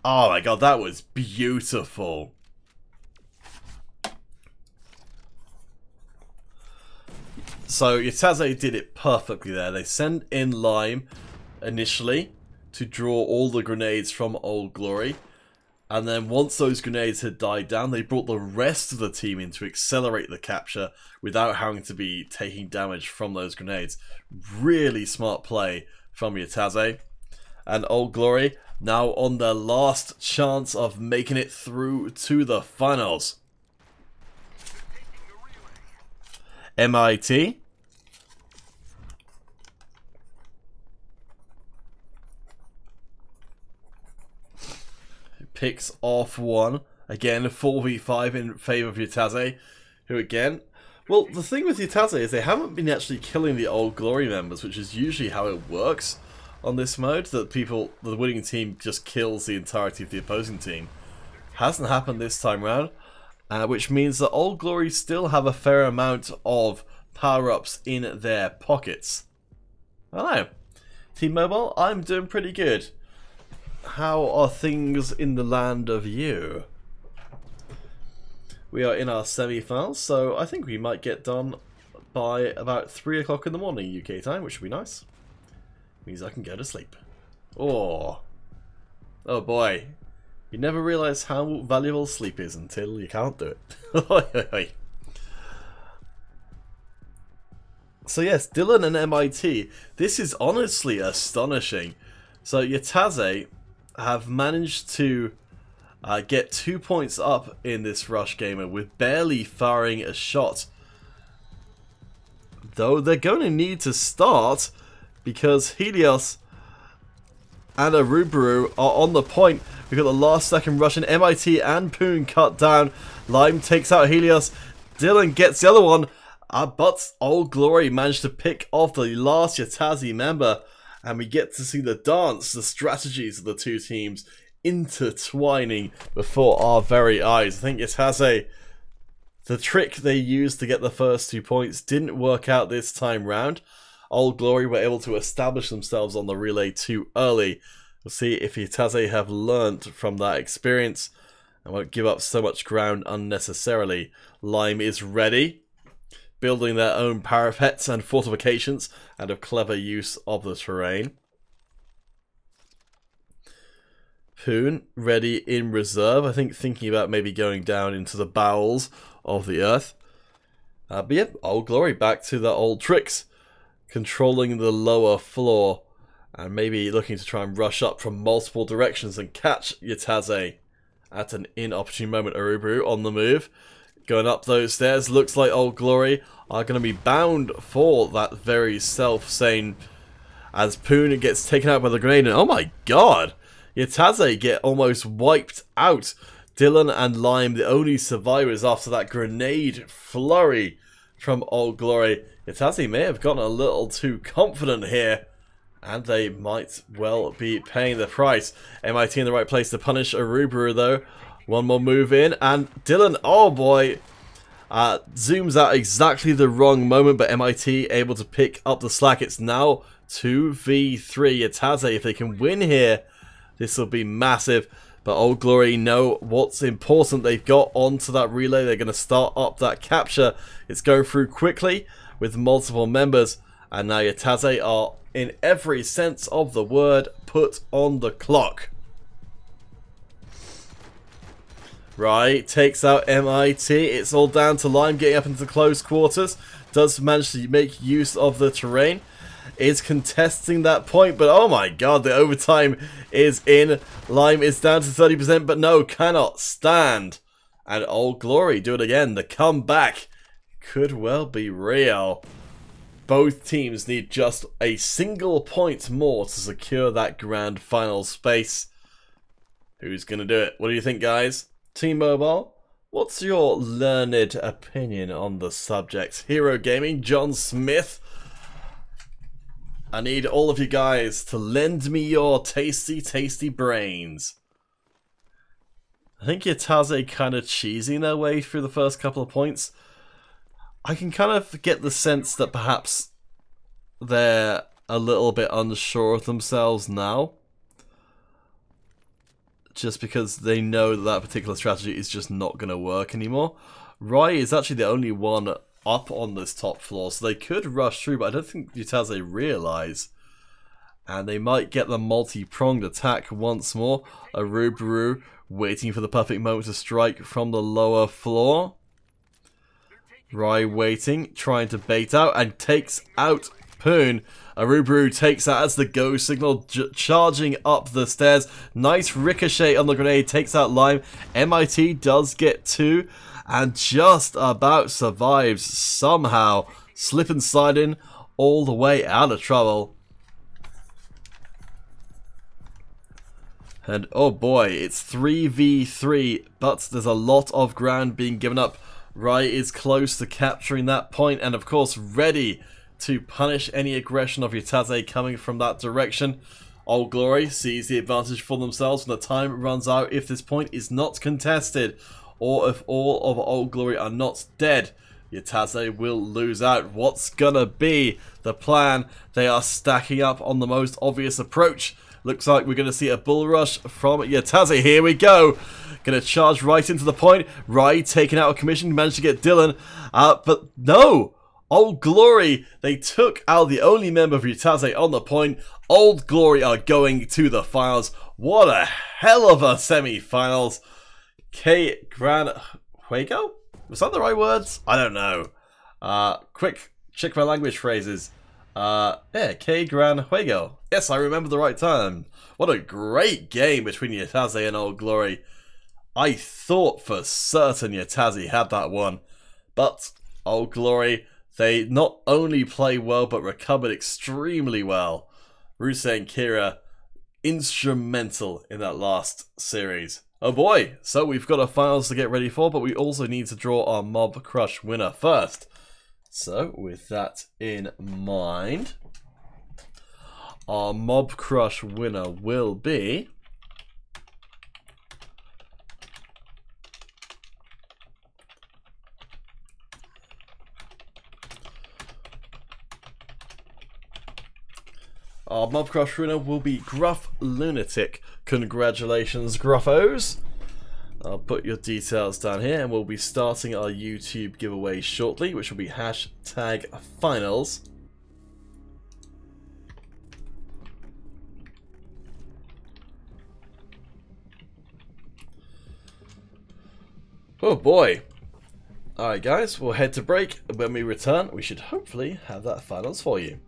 oh my god, that was beautiful. So Yataze did it perfectly there. They sent in Lime initially to draw all the grenades from Old Glory. And then once those grenades had died down, they brought the rest of the team in to accelerate the capture without having to be taking damage from those grenades. Really smart play from Yataze. And Old Glory now on their last chance of making it through to the finals. MIT. picks off one. Again, 4v5 in favour of Yataze, who again... Well, the thing with Yataze is they haven't been actually killing the Old Glory members, which is usually how it works on this mode, that the winning team just kills the entirety of the opposing team. Hasn't happened this time round, which means that Old Glory still have a fair amount of power-ups in their pockets. I don't know. Team Mobile, I'm doing pretty good. How are things in the land of you? We are in our semi-finals, so I think we might get done by about 3 o'clock in the morning UK time, which would be nice. Means I can go to sleep. Oh boy. You never realise how valuable sleep is until you can't do it. So yes, Dylan and MIT. This is honestly astonishing. So Yataze have managed to get 2 points up in this Rush Gamer with barely firing a shot. Though they're going to need to start because Helios and Arubaru are on the point. We've got the last second Russian. MIT and Poon cut down. Lime takes out Helios. Dylan gets the other one. But Old Glory managed to pick off the last Yataze member. And we get to see the dance, the strategies of the two teams intertwining before our very eyes. I think Yataze, the trick they used to get the first 2 points didn't work out this time round. Old Glory were able to establish themselves on the relay too early. We'll see if Yataze have learnt from that experience and won't give up so much ground unnecessarily. Lime is ready, building their own parapets and fortifications and a clever use of the terrain. Poon ready in reserve, I think thinking about maybe going down into the bowels of the earth. But yeah, Old Glory back to their old tricks, controlling the lower floor and maybe looking to try and rush up from multiple directions and catch Yataze at an inopportune moment. Arubaru on the move, going up those stairs. Looks like Old Glory are going to be bound for that very self-same as Poon gets taken out by the grenade. And oh my god, Yataze get almost wiped out. Dylan and Lime, the only survivors after that grenade flurry from Old Glory. Yataze may have gotten a little too confident here, and they might well be paying the price. MIT in the right place to punish Arubaru though. One more move in, and Dylan, oh boy, zooms out exactly the wrong moment, but MIT able to pick up the slack. It's now 2v3. Yataze, if they can win here, this will be massive. But Old Glory know what's important. They've got onto that relay. They're going to start up that capture. It's going through quickly with multiple members. And now Yataze are, in every sense of the word, put on the clock. Right, takes out MIT. It's all down to Lime getting up into the close quarters. Does manage to make use of the terrain. Is contesting that point, but oh my god, the overtime is in. Lime is down to 30%, but no, cannot stand. And Old Glory do it again. The comeback could well be real. Both teams need just a single point more to secure that grand final space. Who's going to do it? What do you think, guys? Team Mobile, what's your learned opinion on the subject? Hero Gaming, John Smith. I need all of you guys to lend me your tasty, tasty brains. I think Yataze kind of cheesing their way through the first couple of points. I can kind of get the sense that perhaps they're a little bit unsure of themselves now. Just because they know that that particular strategy is just not going to work anymore. Rai is actually the only one up on this top floor, so they could rush through, but I don't think Yataze realise. And they might get the multi-pronged attack once more. Arubaru waiting for the perfect moment to strike from the lower floor. Rai waiting, trying to bait out, and takes out Poon. Arubaru takes that as the go signal, charging up the stairs. Nice ricochet on the grenade, takes out Lime. MIT does get 2. And just about survives somehow, slip and sliding all the way out of trouble. And oh boy, it's 3v3, but there's a lot of ground being given up. Rai is close to capturing that point and of course ready to punish any aggression of Yataze coming from that direction. Old Glory sees the advantage for themselves when the time runs out if this point is not contested, or if all of Old Glory are not dead. Yataze will lose out. What's gonna be the plan? They are stacking up on the most obvious approach. Looks like we're gonna see a bull rush from Yataze. Here we go. Gonna charge right into the point. Rai taken out of commission, managed to get Dylan, but no! Old Glory, they took out the only member of Yataze on the point. Old Glory are going to the finals. What a hell of a semi-finals. K Gran Juego? Was that the right words? I don't know. Quick, check my language phrases. Yeah, K Gran Juego. Yes, I remember the right time. What a great game between Yataze and Old Glory. I thought for certain Yataze had that one. But Old Glory, they not only play well, but recovered extremely well. Ruse and Kira, instrumental in that last series. Oh boy, so we've got our finals to get ready for, but we also need to draw our Mob Crush winner first. So, with that in mind, our Mob Crush winner will be... Our Mob Crush winner will be Gruff Lunatic. Congratulations, Gruffos. I'll put your details down here and we'll be starting our YouTube giveaway shortly, which will be #finals. Oh boy. Alright guys, we'll head to break. When we return, we should hopefully have that finals for you.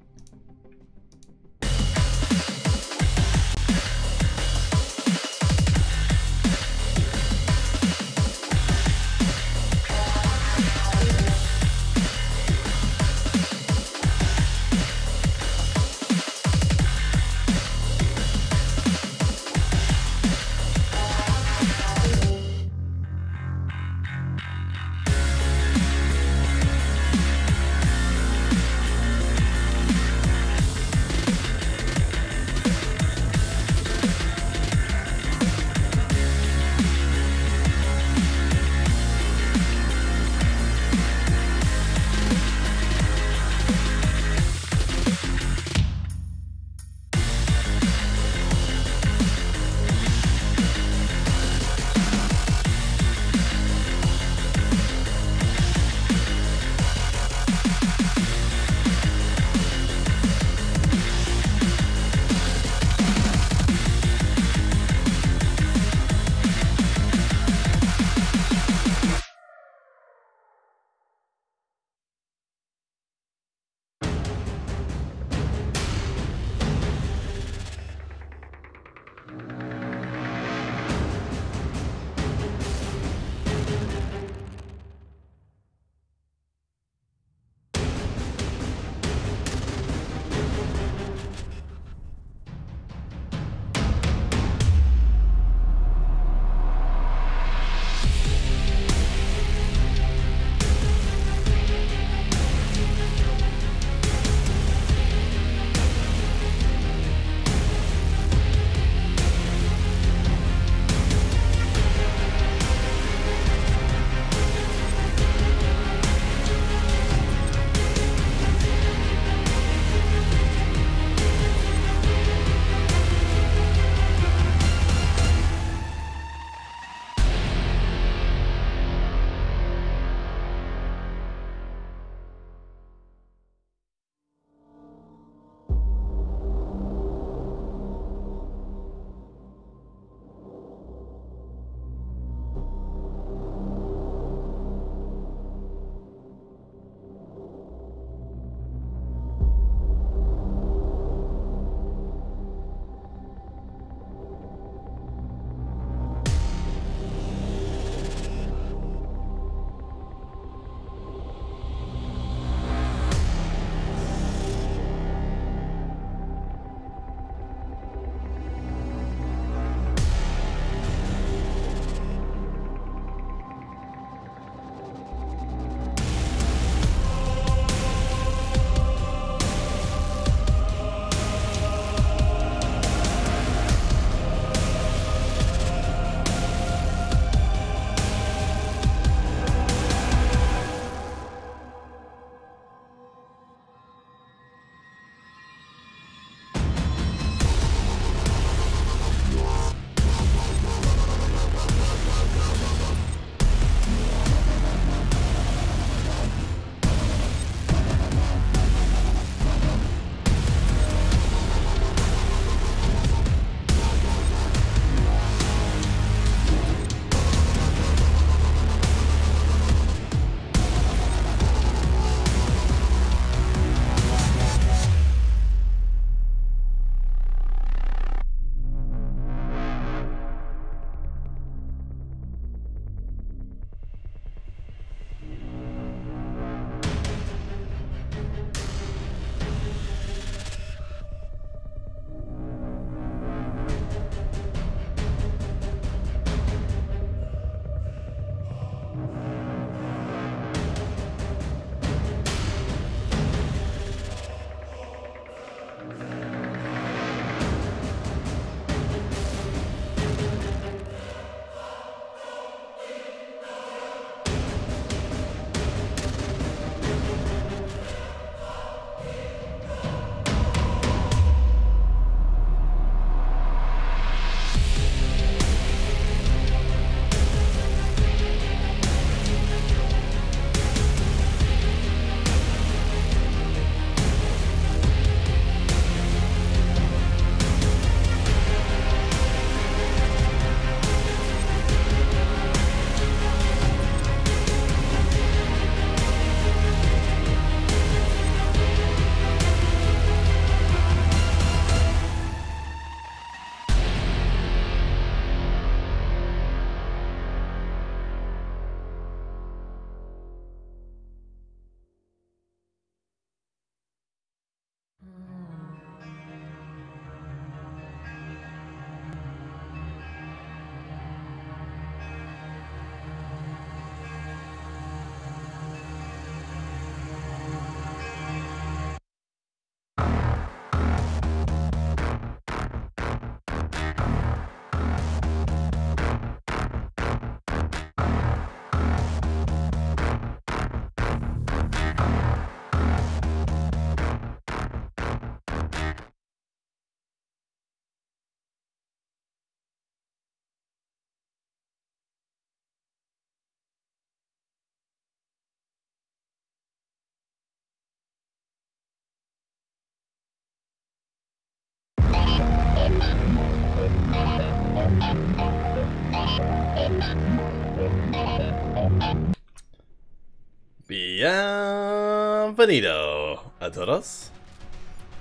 Bienvenido a todos.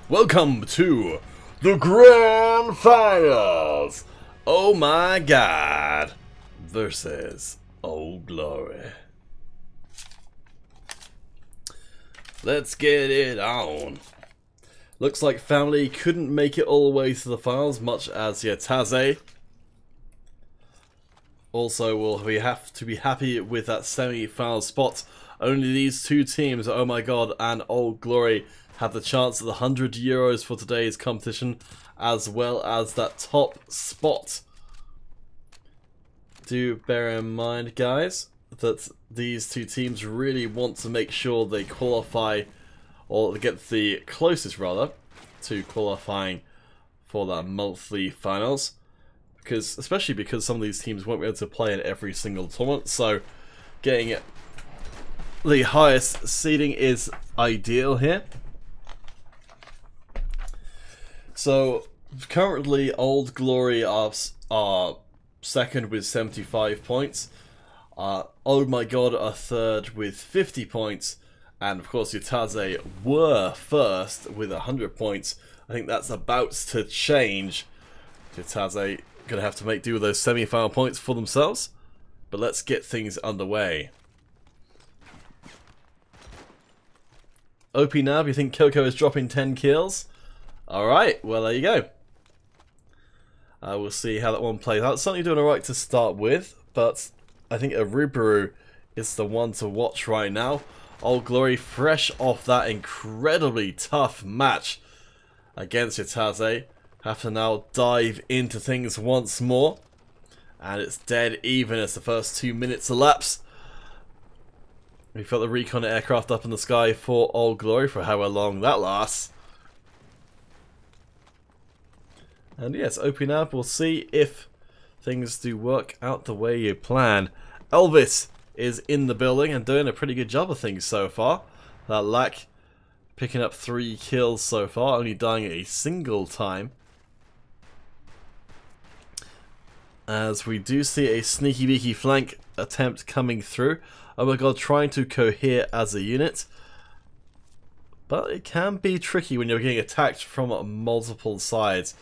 Welcome to the Grand Finals. Oh my God. Versus Old Glory. Let's get it on. Looks like family couldn't make it all the way to the finals, much as Yataze. Also, we have to be happy with that semi-final spot. Only these two teams, Oh My God and Old Glory, have the chance at the €100 for today's competition, as well as that top spot. Do bear in mind, guys, that these two teams really want to make sure they qualify, or get the closest rather, to qualifying for that monthly finals. Especially because some of these teams won't be able to play in every single tournament, so getting the highest seeding is ideal here. So currently Old Glory are second with 75 points. Oh My God are third with 50 points. And of course Yataze were first with 100 points. I think that's about to change. Yataze gonna have to make do with those semi-final points for themselves. But let's get things underway. OP Nab, you think Coco is dropping 10 kills? Alright, well there you go. We'll see how that one plays out. Certainly doing alright to start with, but I think Arubaru is the one to watch right now. Old Glory fresh off that incredibly tough match against Yataze. Have to now dive into things once more. And it's dead even as the first 2 minutes elapse. We've got the recon aircraft up in the sky for Old Glory for however long that lasts. And yes, open up. We'll see if things do work out the way you plan. Elvis is in the building and doing a pretty good job of things so far. That Lack picking up 3 kills so far, only dying a single time. As we do see a sneaky beaky flank attempt coming through. Oh my God, trying to cohere as a unit. But it can be tricky when you're getting attacked from multiple sides.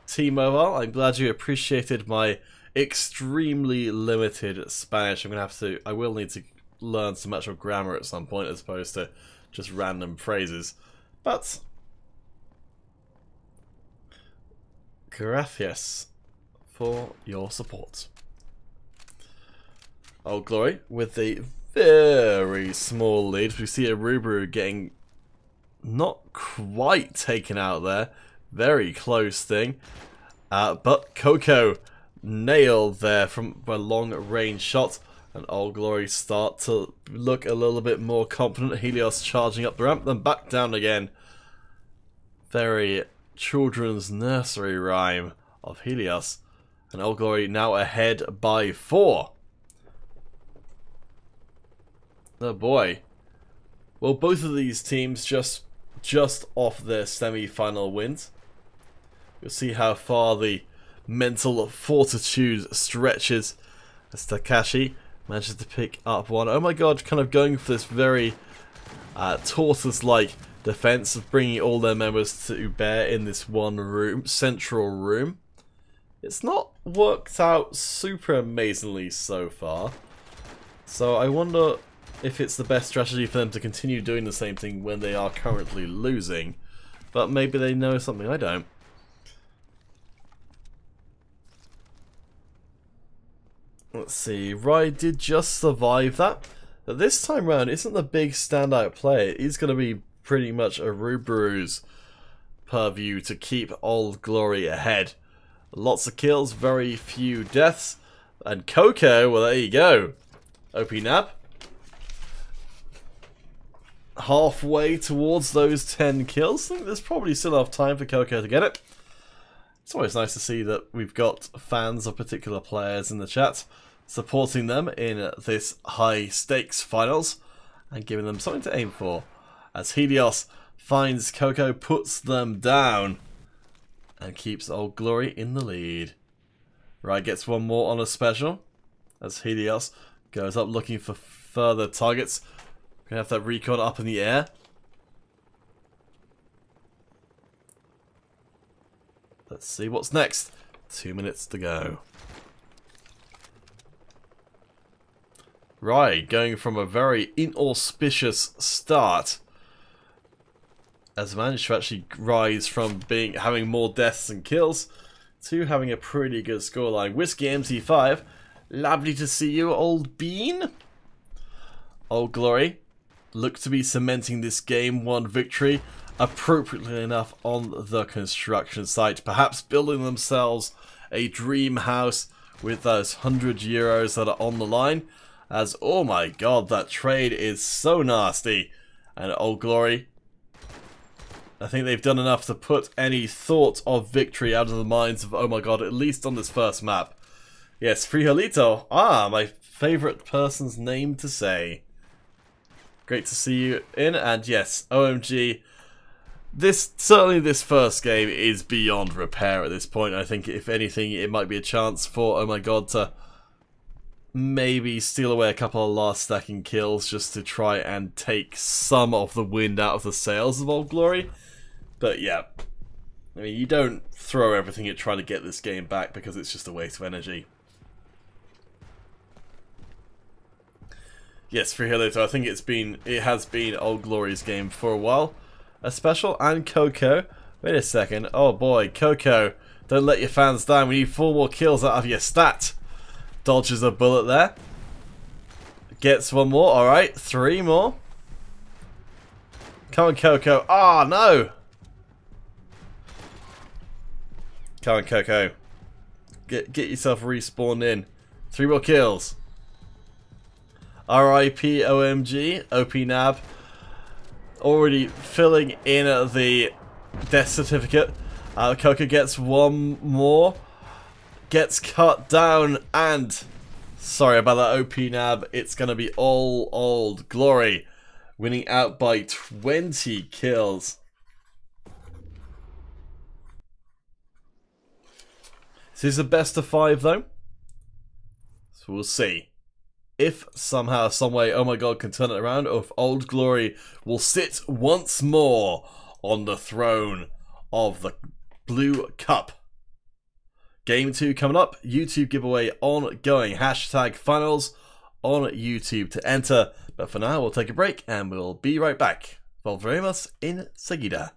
T-Mobile, I'm glad you appreciated my extremely limited Spanish. I will need to learn some actual grammar at some point as opposed to just random phrases. But gracias for your support. Old Glory with a very small lead. We see Arubaru getting not quite taken out there. Very close thing. But Coco nailed there from a long range shot. And Old Glory start to look a little bit more confident. Helios charging up the ramp, then back down again. Very children's nursery rhyme of Helios. And Old Glory now ahead by 4. Oh boy. Well, both of these teams just off their semi-final wins. You'll see how far the mental fortitude stretches as Takashi manages to pick up one. Oh my God, kind of going for this very tortoise-like defense of bringing all their members to bear in this one room, central room. It's not worked out super amazingly so far. So I wonder if it's the best strategy for them to continue doing the same thing when they are currently losing. But maybe they know something I don't. Let's see, Rai did just survive that. But this time round isn't the big standout player. He's going to be pretty much Arubaru's purview to keep Old Glory ahead. Lots of kills, very few deaths. And Coco, well there you go. OP Nap. Halfway towards those 10 kills. I think there's probably still enough time for Coco to get it. It's always nice to see that we've got fans of particular players in the chat supporting them in this high stakes finals and giving them something to aim for. As Helios finds Coco, puts them down and keeps Old Glory in the lead. Right, gets one more on a special. As Helios goes up looking for further targets. Gonna have that recon up in the air. Let's see what's next. 2 minutes to go. Right, going from a very inauspicious start. Has managed to actually rise from having more deaths than kills to having a pretty good scoreline. Whiskey MC5, lovely to see you, old bean. Old Glory look to be cementing this game 1 victory appropriately enough on the construction site, perhaps building themselves a dream house with those €100 that are on the line. As, oh my god, that trade is so nasty. And Old Glory, I think they've done enough to put any thought of victory out of the minds of, oh my god, at least on this first map. Yes, Frijolito. Ah, my favourite person's name to say. Great to see you in, and yes, OMG. Certainly this first game is beyond repair at this point. I think if anything, it might be a chance for, oh my god, to maybe steal away a couple of last stacking kills just to try and take some of the wind out of the sails of Old Glory. But yeah, I mean, you don't throw everything at trying to get this game back because it's just a waste of energy. Yes, Frijolito, I think it has been Old Glory's game for a while. A special and Coco. Wait a second. Oh boy, Coco, don't let your fans down. We need 4 more kills out of your stat. Dodges a bullet there. Gets 1 more. Alright, 3 more. Come on, Coco. Ah, no! Come on, Coco. Get yourself respawned in. 3 more kills. RIP OMG. OP Nab. Already filling in the death certificate. Coco gets 1 more. Gets cut down, and sorry about that, OP Nab. It's going to be all Old Glory winning out by 20 kills. This is a best of 5 though, so we'll see if somehow, someway, oh my god, can turn it around, or if Old Glory will sit once more on the throne of the Blue Cup. Game 2 coming up, YouTube giveaway ongoing, #finals on YouTube to enter. But for now, we'll take a break and we'll be right back. Volveremos enseguida.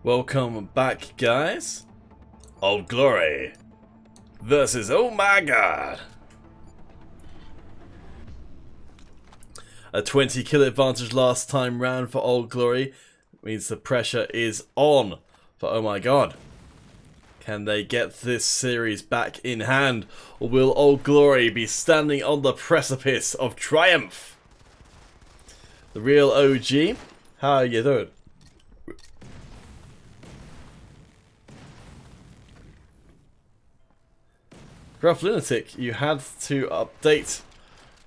Welcome back, guys. Old Glory versus Oh My God. A 20 kill advantage last time round for Old Glory means the pressure is on for Oh My God. Can they get this series back in hand, or will Old Glory be standing on the precipice of triumph? The real OG, how are you doing? Gruff Lunatic, you had to update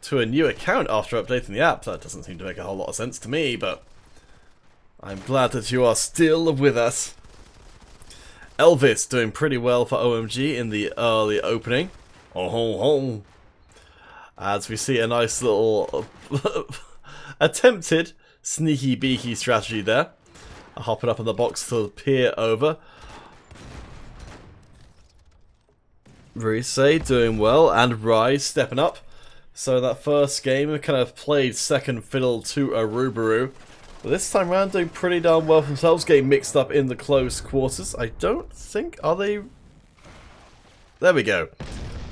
to a new account after updating the app. That doesn't seem to make a whole lot of sense to me, but I'm glad that you are still with us. Elvis doing pretty well for OMG in the early opening. Oh ho ho. As we see a nice little attempted sneaky beaky strategy there. Hopping up in the box to peer over. Rise doing well, and Rise stepping up. So that first game we kind of played second fiddle to Arubaru. But this time around doing pretty darn well for themselves, getting mixed up in the close quarters. I don't think, are they? There we go.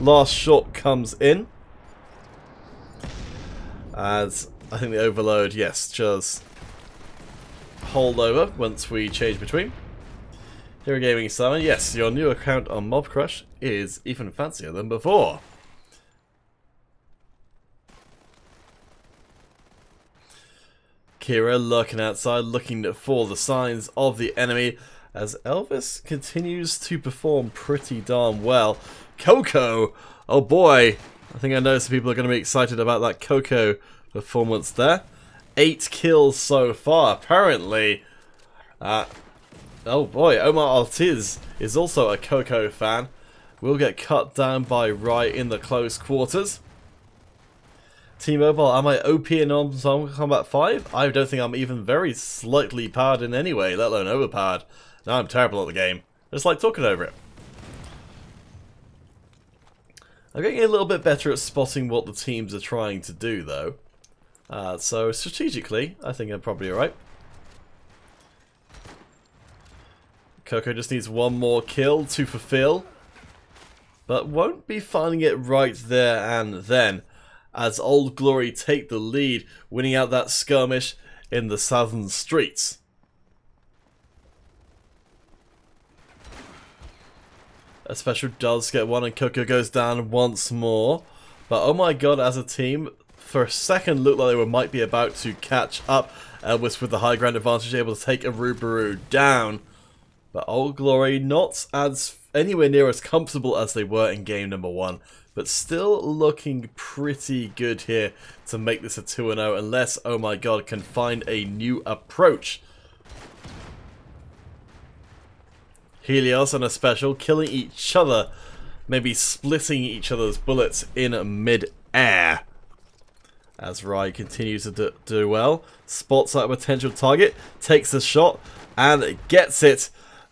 Last shot comes in. As I think the overload, yes, just hold over once we change between. Hero Gaming Simon, yes, your new account on Mob Crush is even fancier than before. Kira lurking outside, looking for the signs of the enemy, as Elvis continues to perform pretty darn well. Coco, oh boy, I think I know some people are going to be excited about that Coco performance there. 8 kills so far, apparently. Oh boy, Omar Ortiz is also a Coco fan. Will get cut down by Rai in the close quarters. T-Mobile, am I OP in Mortal Kombat 5? I don't think I'm even very slightly powered in any way, let alone overpowered. No, I'm terrible at the game. I just like talking over it. I'm getting a little bit better at spotting what the teams are trying to do, though. So strategically, I think I'm probably alright. Coco just needs one more kill to fulfill, but won't be finding it right there and then, as Old Glory take the lead, winning out that skirmish in the southern streets. A special does get one and Coco goes down once more, but oh my god, as a team, for a second looked like they might be about to catch up. Elvis with the high ground advantage, able to take Arubaru down. But Old Glory not as anywhere near as comfortable as they were in game number 1. But still looking pretty good here to make this a 2-0 unless, oh my god, can find a new approach. Helios on a special, killing each other, maybe splitting each other's bullets in mid-air. As Rai continues to do well, spots out a potential target, takes a shot, and gets it.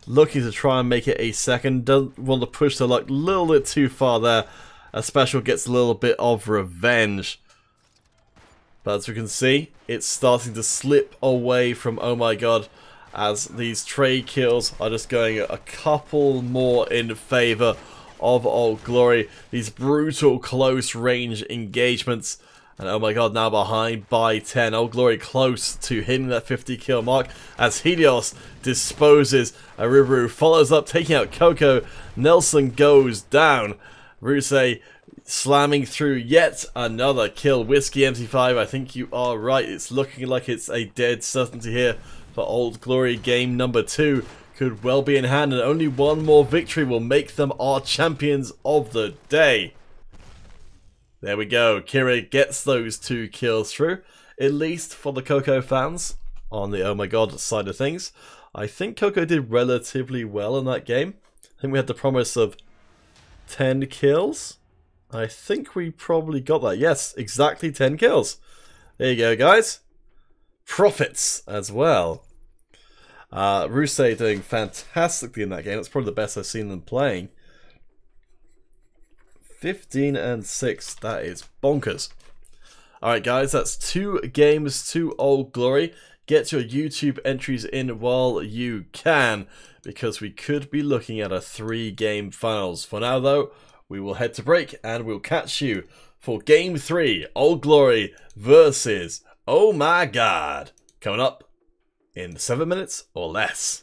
Looking to try and make it a second, doesn't want to push the luck a little bit too far there. A special gets a little bit of revenge. But as we can see, it's starting to slip away from oh my god, as these trade kills are just going a couple more in favour of Old Glory. These brutal close range engagements. And oh my god, now behind by 10. Old Glory close to hitting that 50 kill mark as Helios disposes. Arubaru follows up, taking out Coco. Nelson goes down. Ruse slamming through yet another kill. Whiskey MC5, I think you are right. It's looking like it's a dead certainty here for Old Glory. Game number 2 could well be in hand, and only one more victory will make them our champions of the day. There we go. Kira gets those 2 kills through, at least for the Coco fans on the oh my god side of things. I think Coco did relatively well in that game. I think we had the promise of 10 kills. I think we probably got that. Yes, exactly 10 kills. There you go, guys. Profits as well. Ruse doing fantastically in that game. That's probably the best I've seen them playing. 15-6. That is bonkers. Alright guys, that's 2 games to Old Glory. Get your YouTube entries in while you can, because we could be looking at a 3-game finals. For now though, we will head to break and we'll catch you for Game 3, Old Glory versus Oh My God, coming up in 7 minutes or less.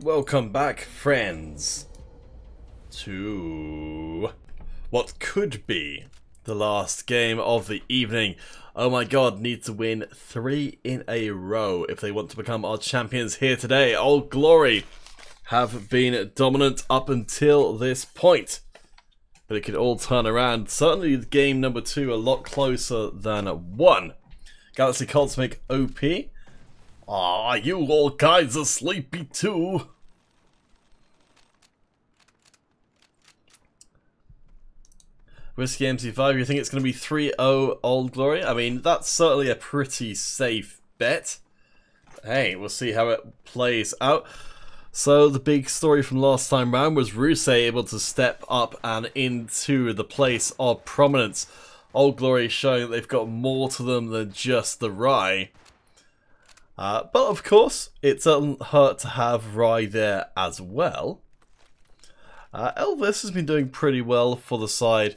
Welcome back, friends, to what could be the last game of the evening. Oh my god, need to win 3 in a row if they want to become our champions here today. Old Glory have been dominant up until this point, but it could all turn around. Certainly game number 2 a lot closer than 1. Galaxy Cosmic OP. Ah, you all guys are sleepy too. Whiskey MC5, you think it's going to be 3-0 Old Glory? I mean, that's certainly a pretty safe bet. Hey, we'll see how it plays out. So, the big story from last time round was Ruse able to step up and into the place of prominence. Old Glory showing that they've got more to them than just the Rye. But of course, it doesn't hurt to have Rye there as well. Elvis has been doing pretty well for the side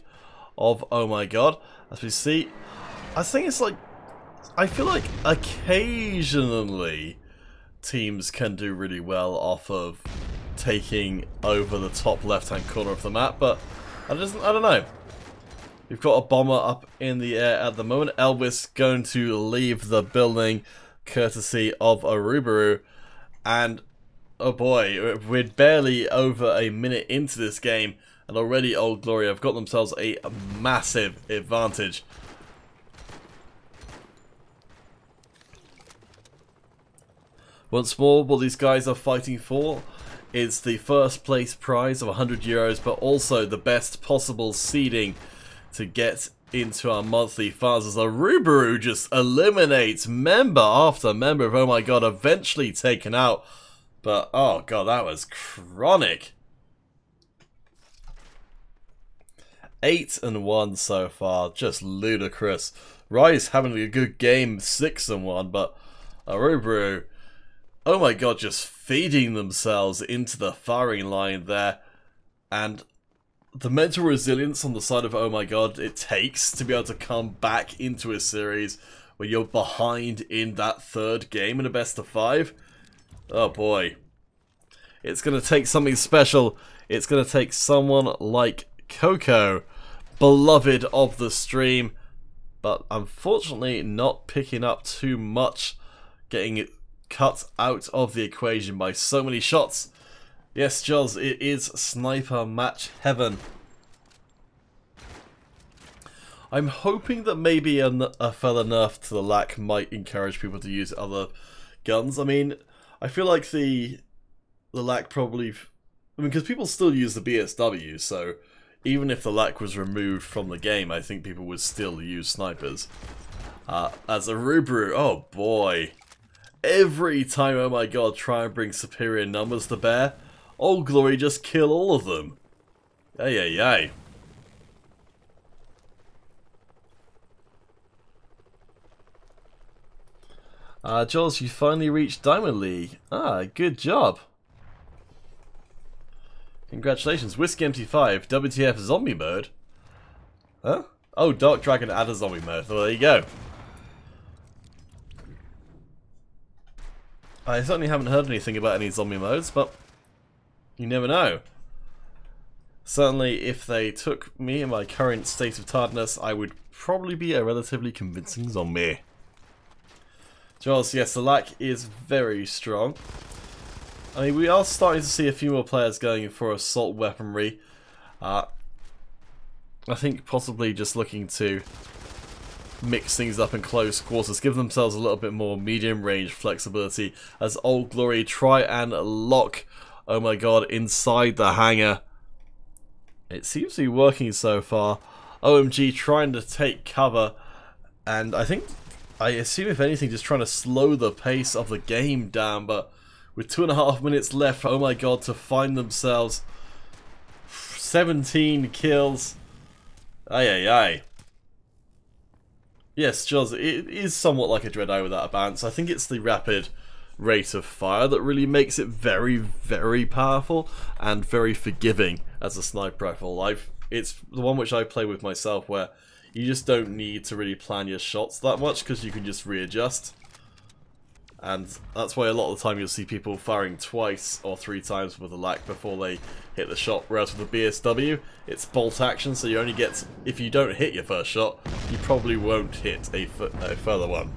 of oh my god. As we see, I think it's like, I feel like occasionally teams can do really well off of taking over the top left hand corner of the map, but I don't know. We've got a bomber up in the air at the moment. Elvis going to leave the building courtesy of Arubaru, and oh boy, we're barely over a minute into this game and already Old Glory have got themselves a massive advantage. Once more, what these guys are fighting for is the first place prize of €100, but also the best possible seeding to get into our monthly finals, as Arubaru just eliminates member after member of oh my god, eventually taken out. But oh god, that was chronic. 8-1 so far, just ludicrous. Rye's having a good game, 6-1, but Arubaru, oh my god, just feeding themselves into the firing line there. And the mental resilience on the side of oh my god it takes to be able to come back into a series where you're behind in that third game in a best of 5. Oh boy. It's going to take something special. It's going to take someone like Coco, beloved of the stream, but unfortunately not picking up too much, getting it cut out of the equation by so many shots. Yes, Joz, it is sniper match heaven. I'm hoping that maybe a further nerf to the LAC might encourage people to use other guns. I mean, I feel like the LAC probably, I mean, because people still use the BSW, so even if the LAC was removed from the game, I think people would still use snipers. As a Arubaru, oh boy. Every time, oh my god, try and bring superior numbers to bear, Old Glory just kill all of them. Ay ay ay. Jules, you finally reached Diamond League. Ah, good job. Congratulations. Whiskey MC5, WTF zombie mode. Huh? Oh, Dark Dragon added zombie mode. Well, there you go. I certainly haven't heard anything about any zombie modes, but you never know. Certainly, if they took me in my current state of tiredness, I would probably be a relatively convincing zombie. Jules, yes, the LAC is very strong. I mean, we are starting to see a few more players going for assault weaponry. I think possibly just looking to mix things up in close quarters, give themselves a little bit more medium range flexibility as Old Glory try and lock, oh my god, inside the hangar. It seems to be working so far. OMG trying to take cover, and I assume if anything just trying to slow the pace of the game down, but with 2.5 minutes left, oh my god, to find themselves 17 kills. Ay ay ay. Yes, Joz, it is somewhat like a Dreadeye without a bounce. I think it's the rapid rate of fire that really makes it very, very powerful and very forgiving as a sniper rifle. It's the one which I play with myself where you just don't need to really plan your shots that much because you can just readjust. And that's why a lot of the time you'll see people firing twice or 3 times with a lac before they hit the shot. Whereas with the BSW, it's bolt action, so you only get, if you don't hit your first shot, you probably won't hit a further one.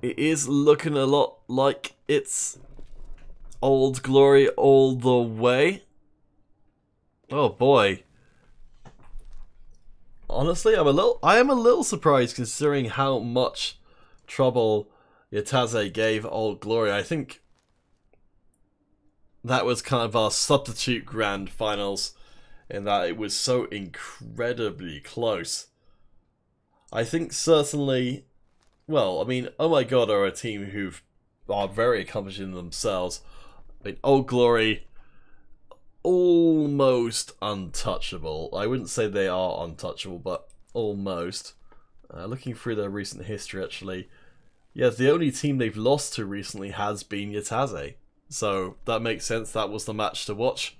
It is looking a lot like it's Old Glory all the way. Oh boy. Honestly, I am a little surprised considering how much trouble Yataze gave Old Glory. I think that was kind of our substitute grand finals in that it was so incredibly close. I think certainly, well, I mean, Oh My God are a team who are very accomplished in themselves. I mean, Old Glory, almost untouchable. I wouldn't say they are untouchable, but almost. Looking through their recent history, actually, yeah, the only team they've lost to recently has been Yataze. So that makes sense. That was the match to watch.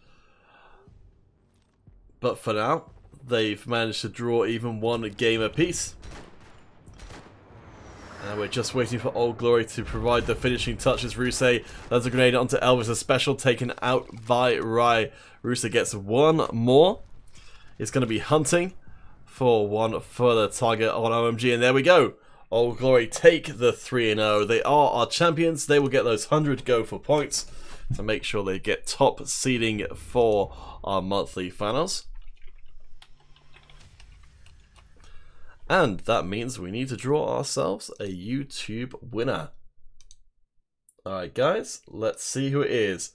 But for now, they've managed to draw even one game apiece. And we're just waiting for Old Glory to provide the finishing touches. Ruse lands a grenade onto Elvis, a special taken out by Rai. Ruse gets one more. It's going to be hunting for one further target on OMG, and there we go. Old Glory take the 3-0. They are our champions. They will get those 100 Go4 points to make sure they get top seeding for our monthly finals. And that means we need to draw ourselves a YouTube winner. Alright guys, let's see who it is.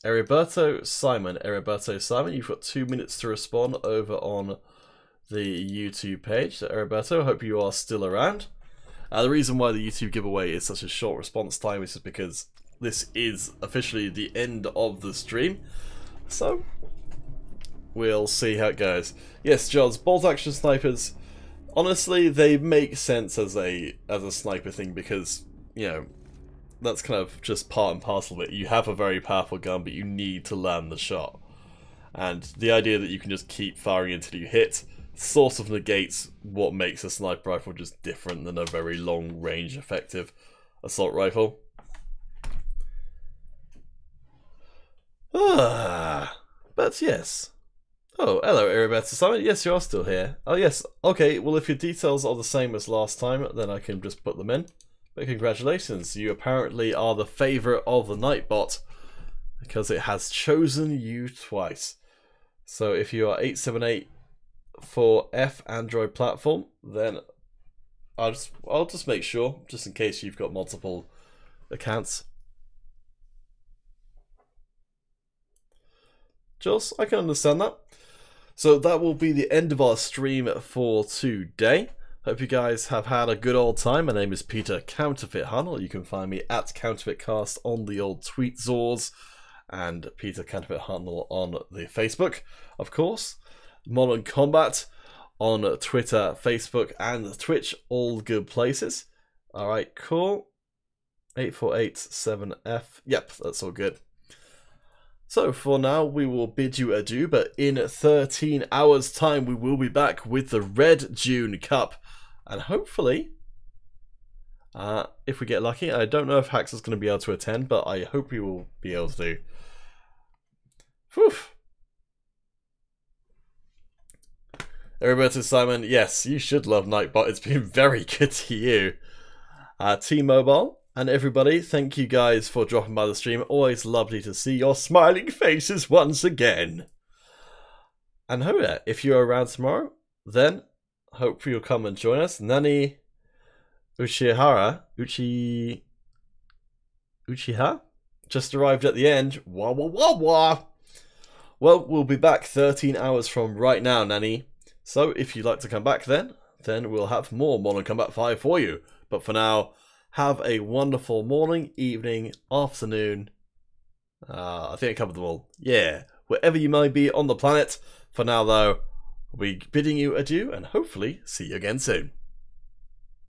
Heriberto Simon. Heriberto Simon, you've got 2 minutes to respond over on the YouTube page. So Heriberto, hope you are still around. The reason why the YouTube giveaway is such a short response time is just because this is officially the end of the stream. So, we'll see how it goes. Yes, John's bolt action snipers. Honestly, they make sense as a sniper thing because, you know, that's kind of just part and parcel of it. You have a very powerful gun, but you need to land the shot. And the idea that you can just keep firing until you hit sort of negates what makes a sniper rifle just different than a very long-range effective assault rifle. But yes. Oh, hello, Heriberto Simon. Yes, you are still here. Oh, yes. Okay, well, if your details are the same as last time, then I can just put them in. But congratulations, you apparently are the favourite of the Nightbot because it has chosen you twice. So if you are 878 for F Android platform, then I'll just make sure, just in case you've got multiple accounts. Jules, I can understand that. So that will be the end of our stream for today. Hope you guys have had a good old time. My name is Peter Counterfeit Hunnell. You can find me at CounterfeitCast on the old TweetZords and Peter Counterfeit Hunnell on the Facebook, of course. Modern Combat on Twitter, Facebook, and Twitch, all good places. Alright, cool. 8487F. Yep, that's all good. So for now, we will bid you adieu, but in 13 hours' time, we will be back with the Red June Cup. And hopefully, if we get lucky, I don't know if Hax is going to be able to attend, but I hope we will be able to. Whew. Heriberto Simon, yes, you should love Nightbot. It's been very good to you. T-Mobile. And everybody, thank you guys for dropping by the stream. Always lovely to see your smiling faces once again. And Hoya, if you're around tomorrow, then hope you'll come and join us. Nani Uchiha just arrived at the end. Wah wah wah wah. Well, we'll be back 13 hours from right now, Nani. So if you'd like to come back then we'll have more Modern Combat 5 for you. But for now, have a wonderful morning, evening, afternoon. I think I covered them all. Yeah, wherever you might be on the planet. For now, though, we'll be bidding you adieu and hopefully see you again soon.